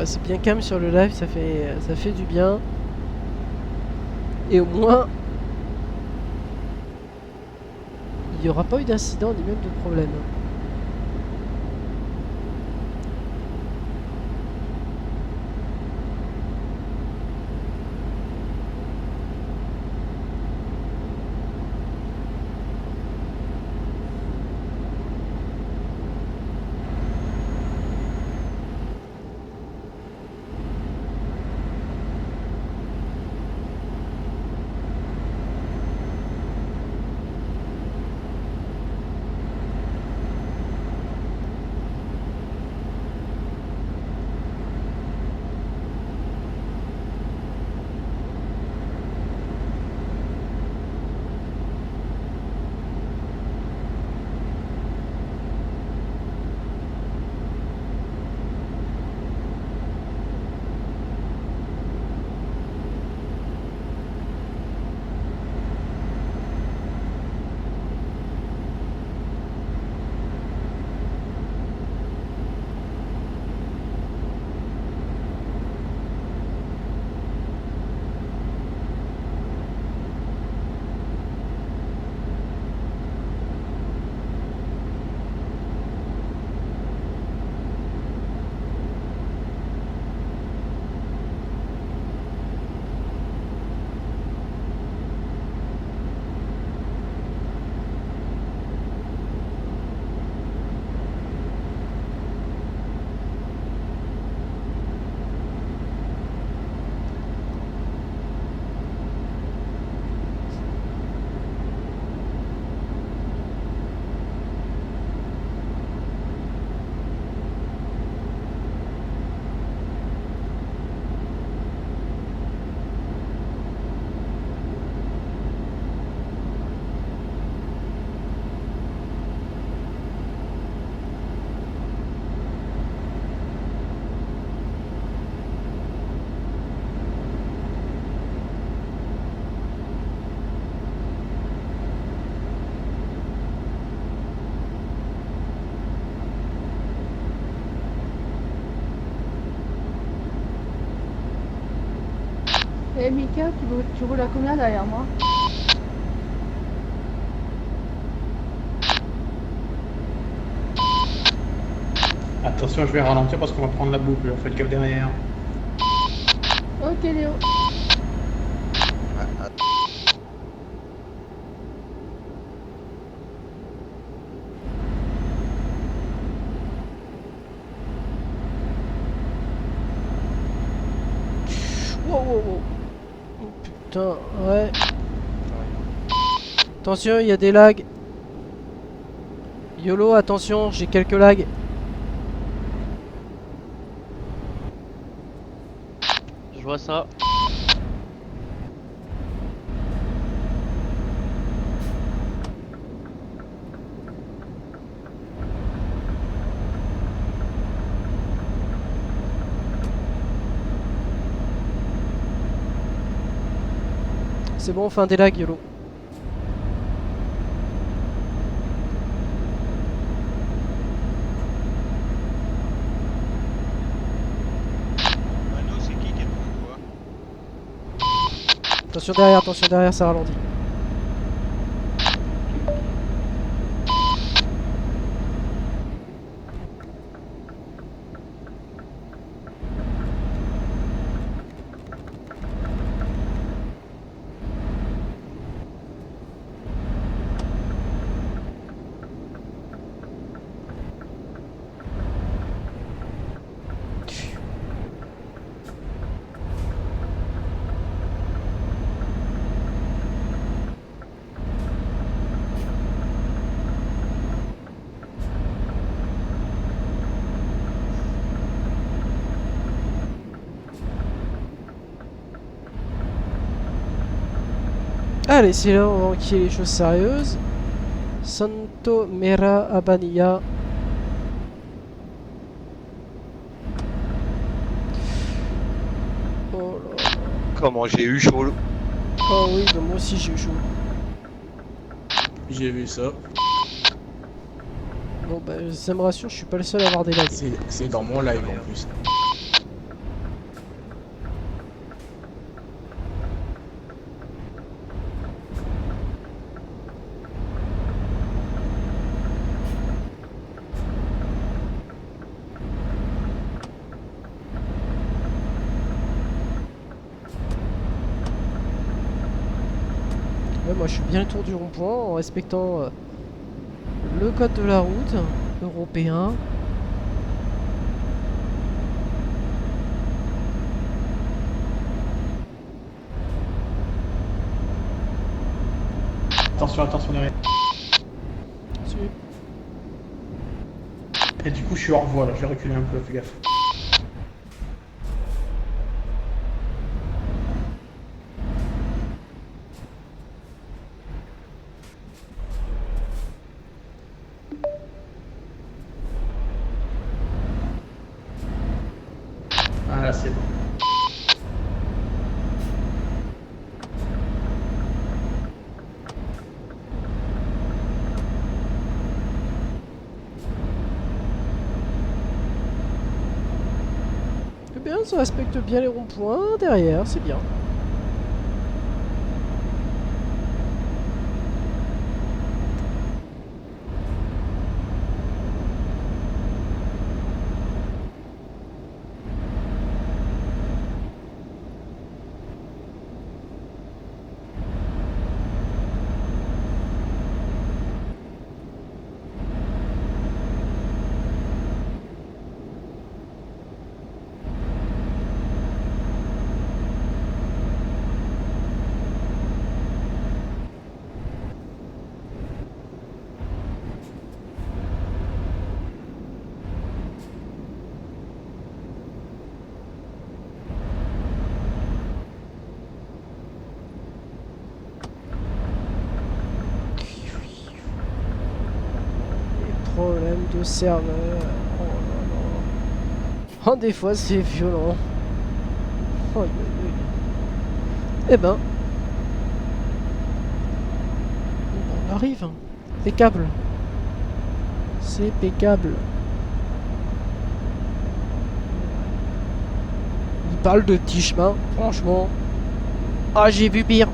ouais, c'est bien calme sur le live, ça fait du bien. Et au moins, il n'y aura pas eu d'incident ni même de problème. Eh Mika, tu roules à combien derrière moi? Attention, je vais ralentir parce qu'on va prendre la boucle. Faites gaffe derrière. Ok Léo. Wow, wow, wow. Oh putain, ouais. Attention, il y a des lags. YOLO, attention, j'ai quelques lags. Je vois ça. C'est bon, fin des lags, YOLO. Mano, c'est qui est devant toi? Attention derrière, ça ralentit. Allez, c'est là on va enquiller les choses sérieuses. Santo Mera Abania. Oh là. Comment j'ai eu chaud. Oh oui, bah moi aussi j'ai eu chaud. J'ai vu ça. Bon bah ça me rassure, je suis pas le seul à avoir des lags. C'est dans mon live en plus. Là, moi je suis bien le tour du rond-point en respectant le code de la route européen. Attention, attention derrière. Dessus. Et du coup, je suis hors voie là, je vais reculer un peu, fais gaffe. Ah là, c'est bon. C'est bien, ça respecte bien les ronds-points derrière, c'est bien. Problème de serveur. Oh là là. Oh, des fois c'est violent. Oh, eh ben. On arrive. Impeccable. C'est impeccable. Il parle de petits chemins, franchement. Ah, j'ai vu pire.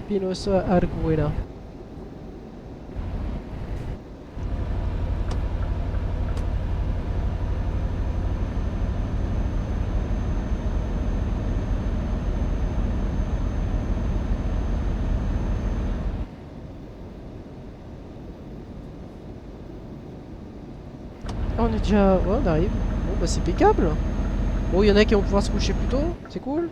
Pinoso Arguela. On est déjà... Ouais, on arrive. Bon, bah c'est impeccable. Bon, il y en a qui vont pouvoir se coucher plus tôt. C'est cool.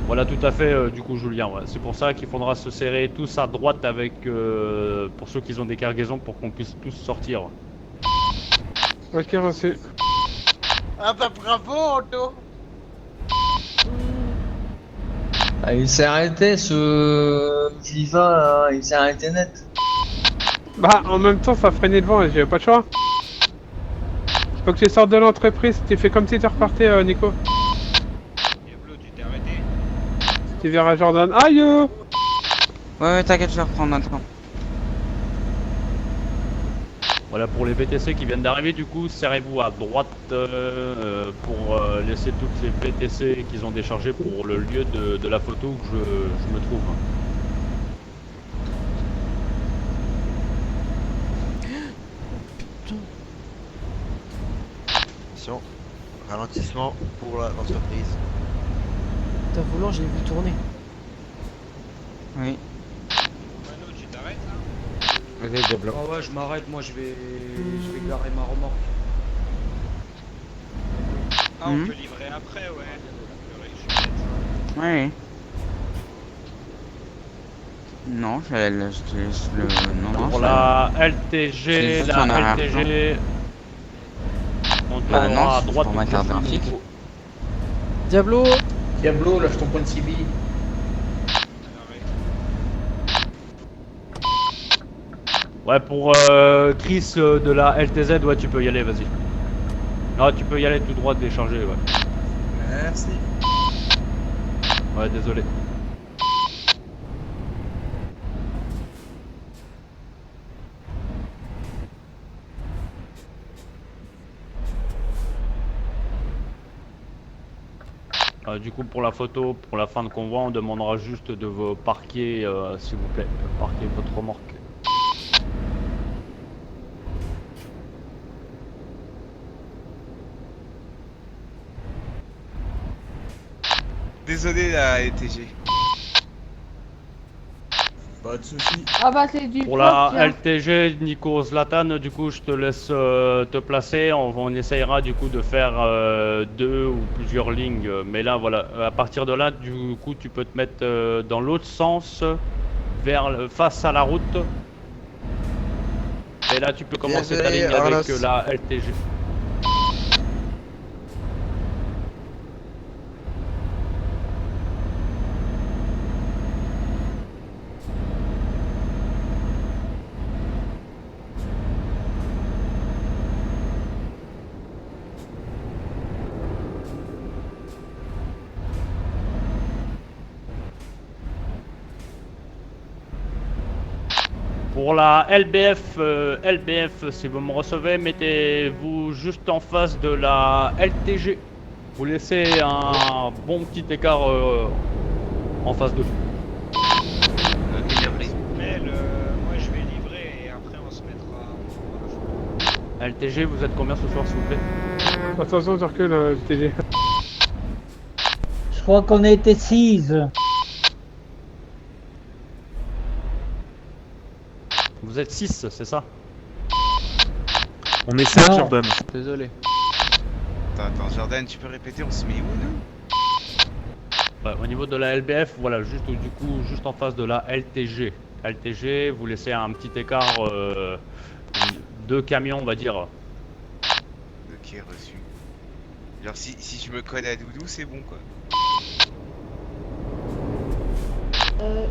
Voilà, tout à fait, du coup, Julien. Ouais. C'est pour ça qu'il faudra se serrer tous à droite avec, pour ceux qui ont des cargaisons, pour qu'on puisse tous sortir. Ok, reçu. Ah bah bravo, Otto. Ah, il s'est arrêté ce Viva là, il s'est arrêté net. Bah, en même temps, ça freinait devant et j'avais pas le choix. Faut que tu sortes de l'entreprise, tu fais comme si tu repartais, Nico. Tu verras Jordan. Aïe! Ouais, t'inquiète, je vais reprendre maintenant. Voilà, pour les VTC qui viennent d'arriver, du coup, serrez-vous à droite pour laisser toutes les VTC qu'ils ont déchargées pour le lieu de la photo où je me trouve. Attention, ralentissement pour l'entreprise. T'as volant, j'ai vu tourner. Oui. Mano, tu t'arrêtes là? Vas-y, Diablo. Oh ouais, je m'arrête, moi je vais garer ma remorque. Ah, on peut livrer après, ouais. Oui. Non, je laisse le... Non, pour la LTG, la LTG... On tournera à droite. Pour ma carte graphique. Diablo, Diablo, lâche ton point de CB. Ouais, pour Chris de la LTZ, ouais, tu peux y aller, vas-y. Non, tu peux y aller tout droit, décharger, ouais. Merci. Ouais, désolé. Du coup, pour la photo, pour la fin de convoi, on demandera juste de vous parquer, s'il vous plaît, parquer votre remorque. Désolé la ETG. Pas de soucis. Ah bah c'est du Pour propre, la tiens. LTG Nico Zlatan, du coup, je te laisse te placer. On essayera du coup de faire 2 ou plusieurs lignes. Mais là, voilà, à partir de là, du coup, tu peux te mettre dans l'autre sens, face à la route. Et là, tu peux commencer ta Désolé, ligne avec Arlos. la LTG. Pour la LBF, si vous me recevez, mettez-vous juste en face de la LTG. Vous laissez un bon petit écart en face de vous. Mais moi je vais livrer et après on se mettra. LTG, vous êtes combien ce soir, s'il vous plaît? Attention, tu recules, LTG. Je crois qu'on a été 6. Vous êtes 6, c'est ça? On est 7, Non. Jordan. Désolé. Attends, Jordan, tu peux répéter, on se met où nous? Ouais, au niveau de la LBF, voilà, juste du coup, juste en face de la LTG. LTG, vous laissez un petit écart, 2 camions, on va dire. Ok, reçu. Genre si je me colle à Doudou, c'est bon quoi.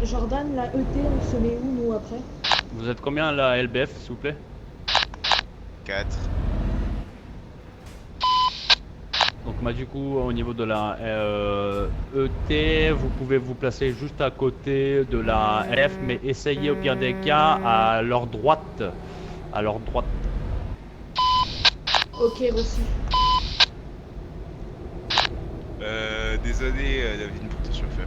Jordan, la ET, on se met où nous après? Vous êtes combien la LBF, s'il vous plaît? 4. Donc bah, du coup, au niveau de la ET, vous pouvez vous placer juste à côté de la LF, mais essayez au pire des cas à leur droite. À leur droite. Ok, reçu. Désolé David pour ton chauffeur.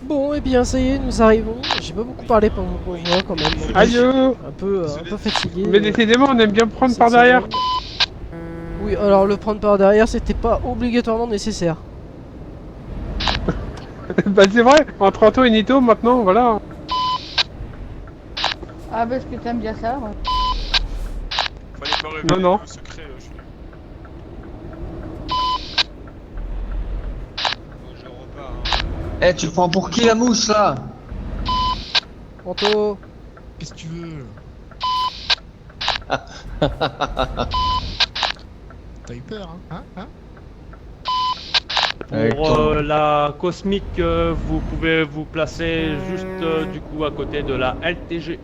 Bon, et bien ça y est, nous arrivons. J'ai pas beaucoup parlé pendant mon convoi quand même. Aïe. Un peu fatigué. Mais décidément, on aime bien prendre par derrière. Oui, alors le prendre par derrière, c'était pas obligatoirement nécessaire. Bah c'est vrai, entre Anto et Nito, maintenant, voilà. Ah parce que t'aimes bien ça, ouais. Fallait pas révéler Non, non. le secret, Je repars. Eh, tu prends pour qui la mouche là? Anto. Qu'est-ce que tu veux? T'as eu peur, hein? Pour la cosmique, vous pouvez vous placer juste du coup à côté de la LTG.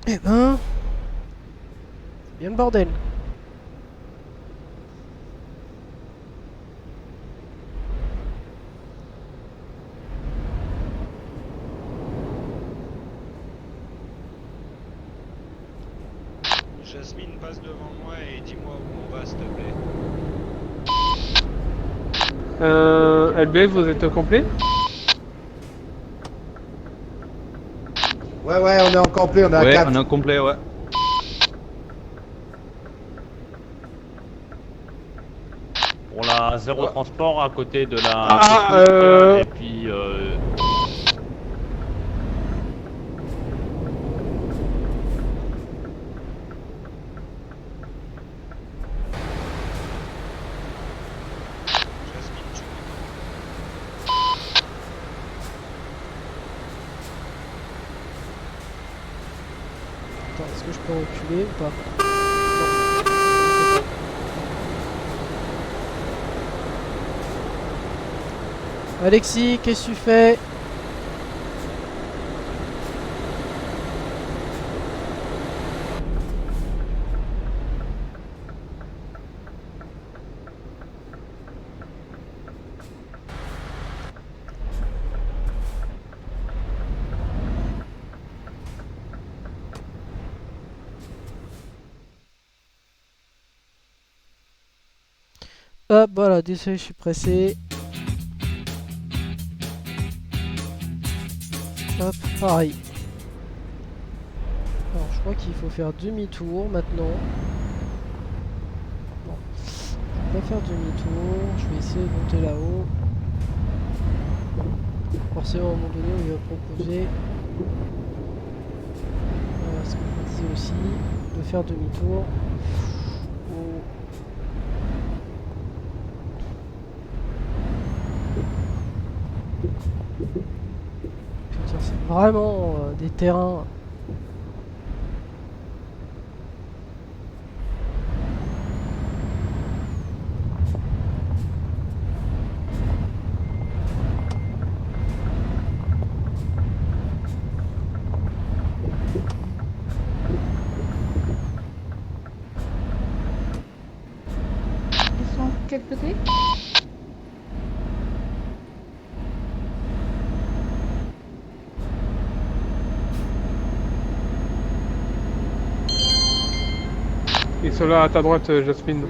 Eh ben... c'est bien le bordel. Jasmine, passe devant moi et dis-moi où on va, s'il te plaît. LBF, vous êtes au complet? Ouais, on est en complet, on est à Ouais, 4. on est en complet, ouais. Pour la zéro transport à côté de la Ah, cosmique, et puis Est-ce que je peux reculer ou pas? Non. Alexis, qu'est-ce que tu fais? Hop, voilà, désolé, je suis pressé. Hop, pareil. Alors, je crois qu'il faut faire demi-tour maintenant. Non, je vais pas faire demi-tour. Je vais essayer de monter là-haut. Forcément, à un moment donné, il va proposer. Voilà ce que je me disais aussi, de faire demi-tour. C'est vraiment des terrains. Ils sont de quel côté? Ils sont là à ta droite, Jasmine.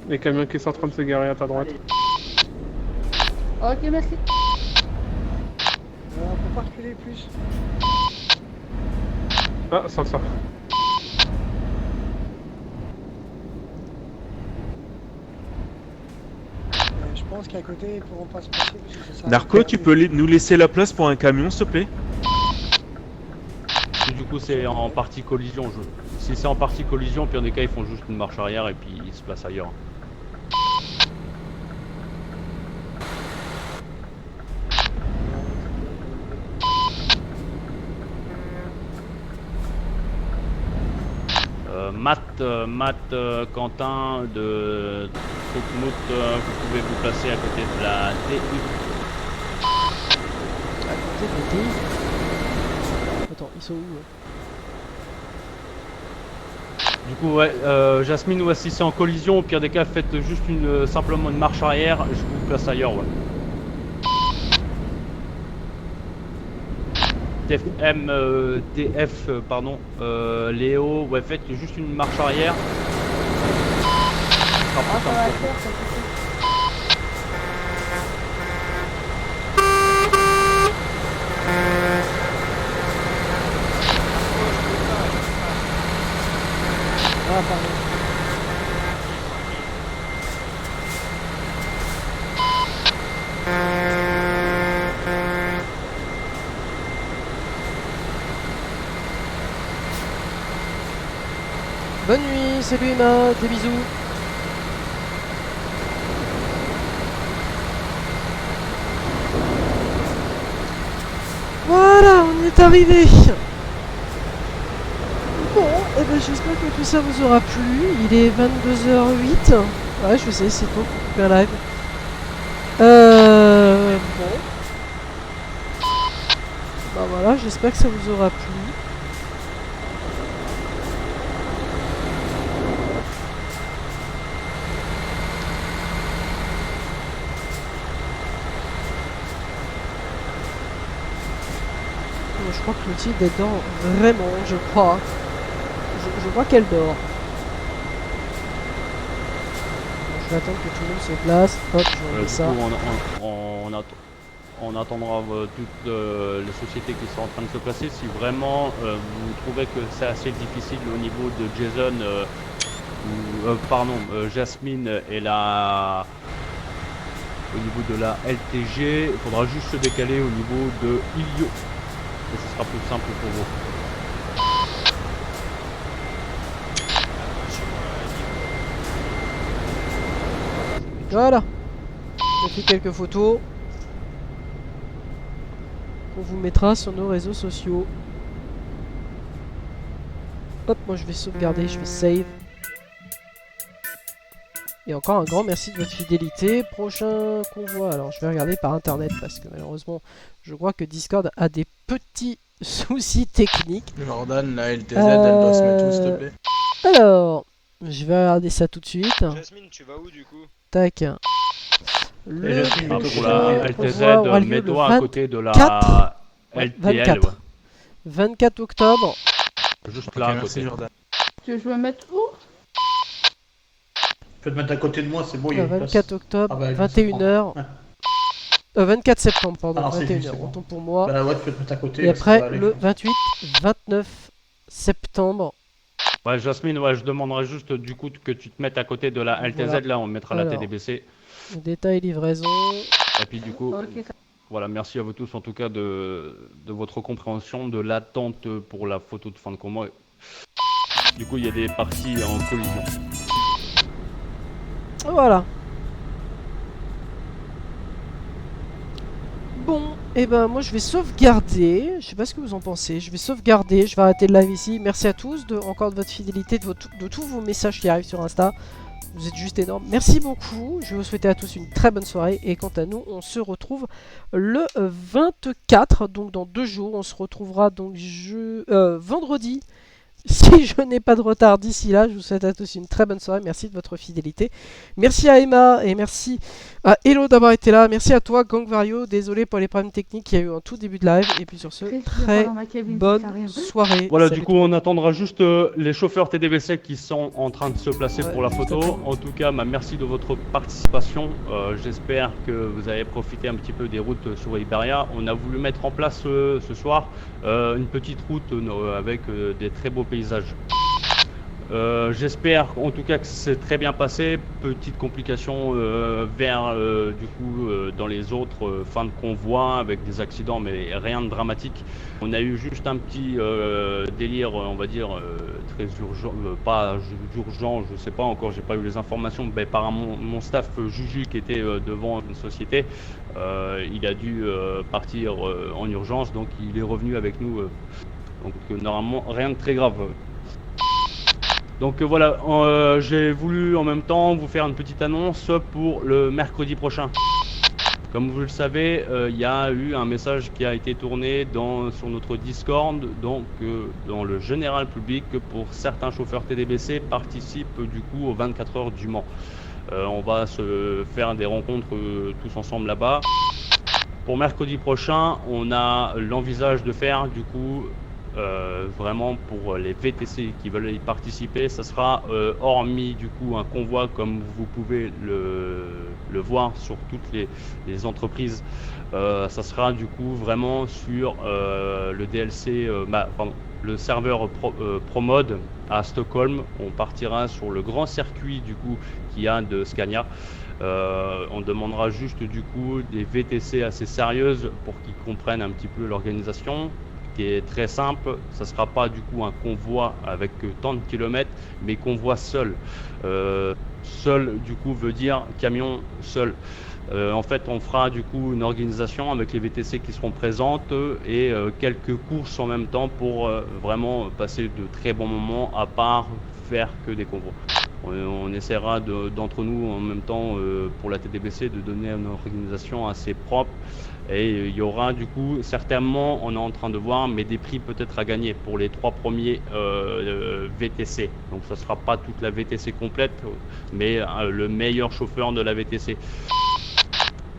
Les camions qui sont en train de se garer à ta droite. Ok, merci. On peut pas reculer plus. Ah, sans ça. Je pense qu'à côté ils pourront pas se passer parce que ça sert à Narco, rien. tu peux nous laisser la place pour un camion, s'il te plaît? Et du coup, c'est en partie collision. Si c'est en partie collision, puis en des cas, ils font juste une marche arrière et puis ils se placent ailleurs. Matt, Quentin de Troukmout, vous pouvez vous placer à côté de la TI. À côté de la TI? Attends, ils sont où là? Du coup, ouais, Jasmine, ouais, si c'est en collision, au pire des cas, faites juste simplement une marche arrière, je vous place ailleurs, ouais. TF, pardon, Léo, ouais, faites juste une marche arrière. Ah, pardon. Bonne nuit, salut Emma, des bisous. Voilà, on y est arrivé. Bon, eh ben, j'espère que tout ça vous aura plu. Il est 22h08. Ouais, je sais, c'est tôt pour couper un live. Bon. Bah voilà, j'espère que ça vous aura plu. Je crois que Clotilde est dort vraiment, je crois. Je vois qu'elle dort. Bon, je vais attendre que tout le monde se place. Hop, je remets ça. On attendra toutes les sociétés qui sont en train de se placer. Si vraiment vous trouvez que c'est assez difficile au niveau de Jason, Jasmine et la... Au niveau de la LTG, il faudra juste se décaler au niveau de Ilio. Et ce sera plus simple pour vous. Voilà. J'ai fait quelques photos qu'on vous mettra sur nos réseaux sociaux. Hop, moi je vais sauvegarder, je vais save. Et encore un grand merci de votre fidélité. Prochain convoi, alors je vais regarder par internet parce que malheureusement je crois que Discord a des petits soucis techniques. Jordan, la LTZ, elle doit se mettre où s'il te plaît? Alors, je vais regarder ça tout de suite. Jasmine, tu vas où du coup? Tac. Pour la LTZ, mets-toi à côté de la LTL. 24. Ouais. 24 octobre. Juste là, à côté. Tu veux que je me mette où? Tu peux te mettre à côté de moi, c'est bon. Il y a une 24 place. octobre, Ah bah, 21h. 24 septembre, pardon, Ah, c'est 21h, juste, c'est bon. autant pour moi. Bah ouais, tu peux te mettre à côté. Et parce que ça va après, aller. le 28, 29 septembre. Ouais, Jasmine, ouais, je demanderais juste du coup que tu te mettes à côté de la LTZ, Voilà. là on mettra Alors. la TDBC. Détail livraison. Et puis du coup, voilà, merci à vous tous en tout cas de votre compréhension, de l'attente pour la photo de fin de combat. Du coup, il y a des parties en collision. Voilà. Bon, et ben moi je vais sauvegarder. Je sais pas ce que vous en pensez. Je vais sauvegarder. Je vais arrêter le live ici. Merci à tous encore de votre fidélité, de tous vos messages qui arrivent sur Insta. Vous êtes juste énormes. Merci beaucoup. Je vais vous souhaiter à tous une très bonne soirée. Et quant à nous, on se retrouve le 24. Donc dans 2 jours. On se retrouvera donc vendredi. Si je n'ai pas de retard d'ici là, je vous souhaite à tous une très bonne soirée. Merci de votre fidélité. Merci à Emma et merci à Hello d'avoir été là. Merci à toi, Gang Vario. Désolé pour les problèmes techniques qu'il y a eu en tout début de live. Et puis sur ce, très bonne soirée. Voilà, Salut du coup, on attendra juste les chauffeurs TDBC qui sont en train de se placer pour la photo. En tout cas, merci de votre participation. J'espère que vous avez profité un petit peu des routes sur Iberia. On a voulu mettre en place ce soir une petite route avec des très beaux paysages. J'espère en tout cas que c'est très bien passé. Petite complication dans les autres fins de convoi avec des accidents, mais rien de dramatique. On a eu juste un petit délire, on va dire très urgent, pas urgent, je sais pas encore, j'ai pas eu les informations, mais par mon staff Juju qui était devant une société, il a dû partir en urgence, donc il est revenu avec nous. Donc normalement rien de très grave. Donc voilà, j'ai voulu en même temps vous faire une petite annonce pour le mercredi prochain. Comme vous le savez, il y a eu un message qui a été tourné sur notre Discord, donc dans le général public, pour certains chauffeurs TDBC participent du coup aux 24 heures du Mans. On va se faire des rencontres tous ensemble là-bas. Pour mercredi prochain, on a l'envisage de faire du coup vraiment pour les VTC qui veulent y participer, ça sera hormis du coup un convoi comme vous pouvez le voir sur toutes les entreprises, ça sera du coup vraiment sur le DLC, le serveur ProMod à Stockholm. On partira sur le grand circuit du coup qu'il y a de Scania. On demandera juste du coup des VTC assez sérieuses pour qu'ils comprennent un petit peu l'organisation, qui est très simple. Ça sera pas du coup un convoi avec tant de kilomètres, mais convoi seul. Seul du coup veut dire camion seul. En fait, on fera du coup une organisation avec les VTC qui seront présentes et quelques courses en même temps pour vraiment passer de très bons moments, à part faire que des convois. On essaiera d'entre nous en même temps pour la TDBC de donner une organisation assez propre. Et il y aura du coup certainement, on est en train de voir, mais des prix peut-être à gagner pour les 3 premiers VTC. Donc ça ne sera pas toute la VTC complète, mais le meilleur chauffeur de la VTC.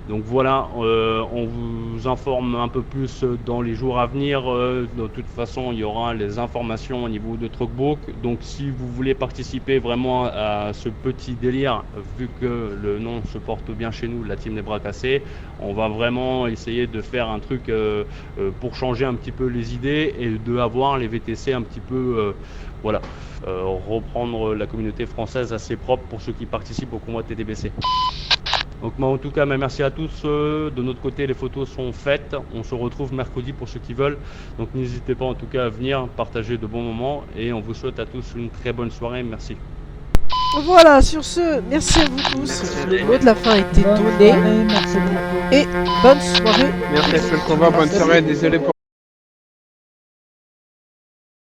Donc voilà, on vous informe un peu plus dans les jours à venir. De toute façon, il y aura les informations au niveau de Truckbook. Donc si vous voulez participer vraiment à ce petit délire, vu que le nom se porte bien chez nous, la team des bras cassés, on va vraiment essayer de faire un truc pour changer un petit peu les idées et de avoir les VTC un petit peu, voilà, reprendre la communauté française assez propre pour ceux qui participent au convoi TDBC. Donc en tout cas, merci à tous. De notre côté, les photos sont faites. On se retrouve mercredi pour ceux qui veulent. Donc n'hésitez pas en tout cas à venir partager de bons moments. Et on vous souhaite à tous une très bonne soirée. Merci. Voilà, sur ce, merci à vous tous. Le mot de la fin a été donné. Et bonne soirée. Merci à ceux qu'on va, bonne soirée. Désolé pour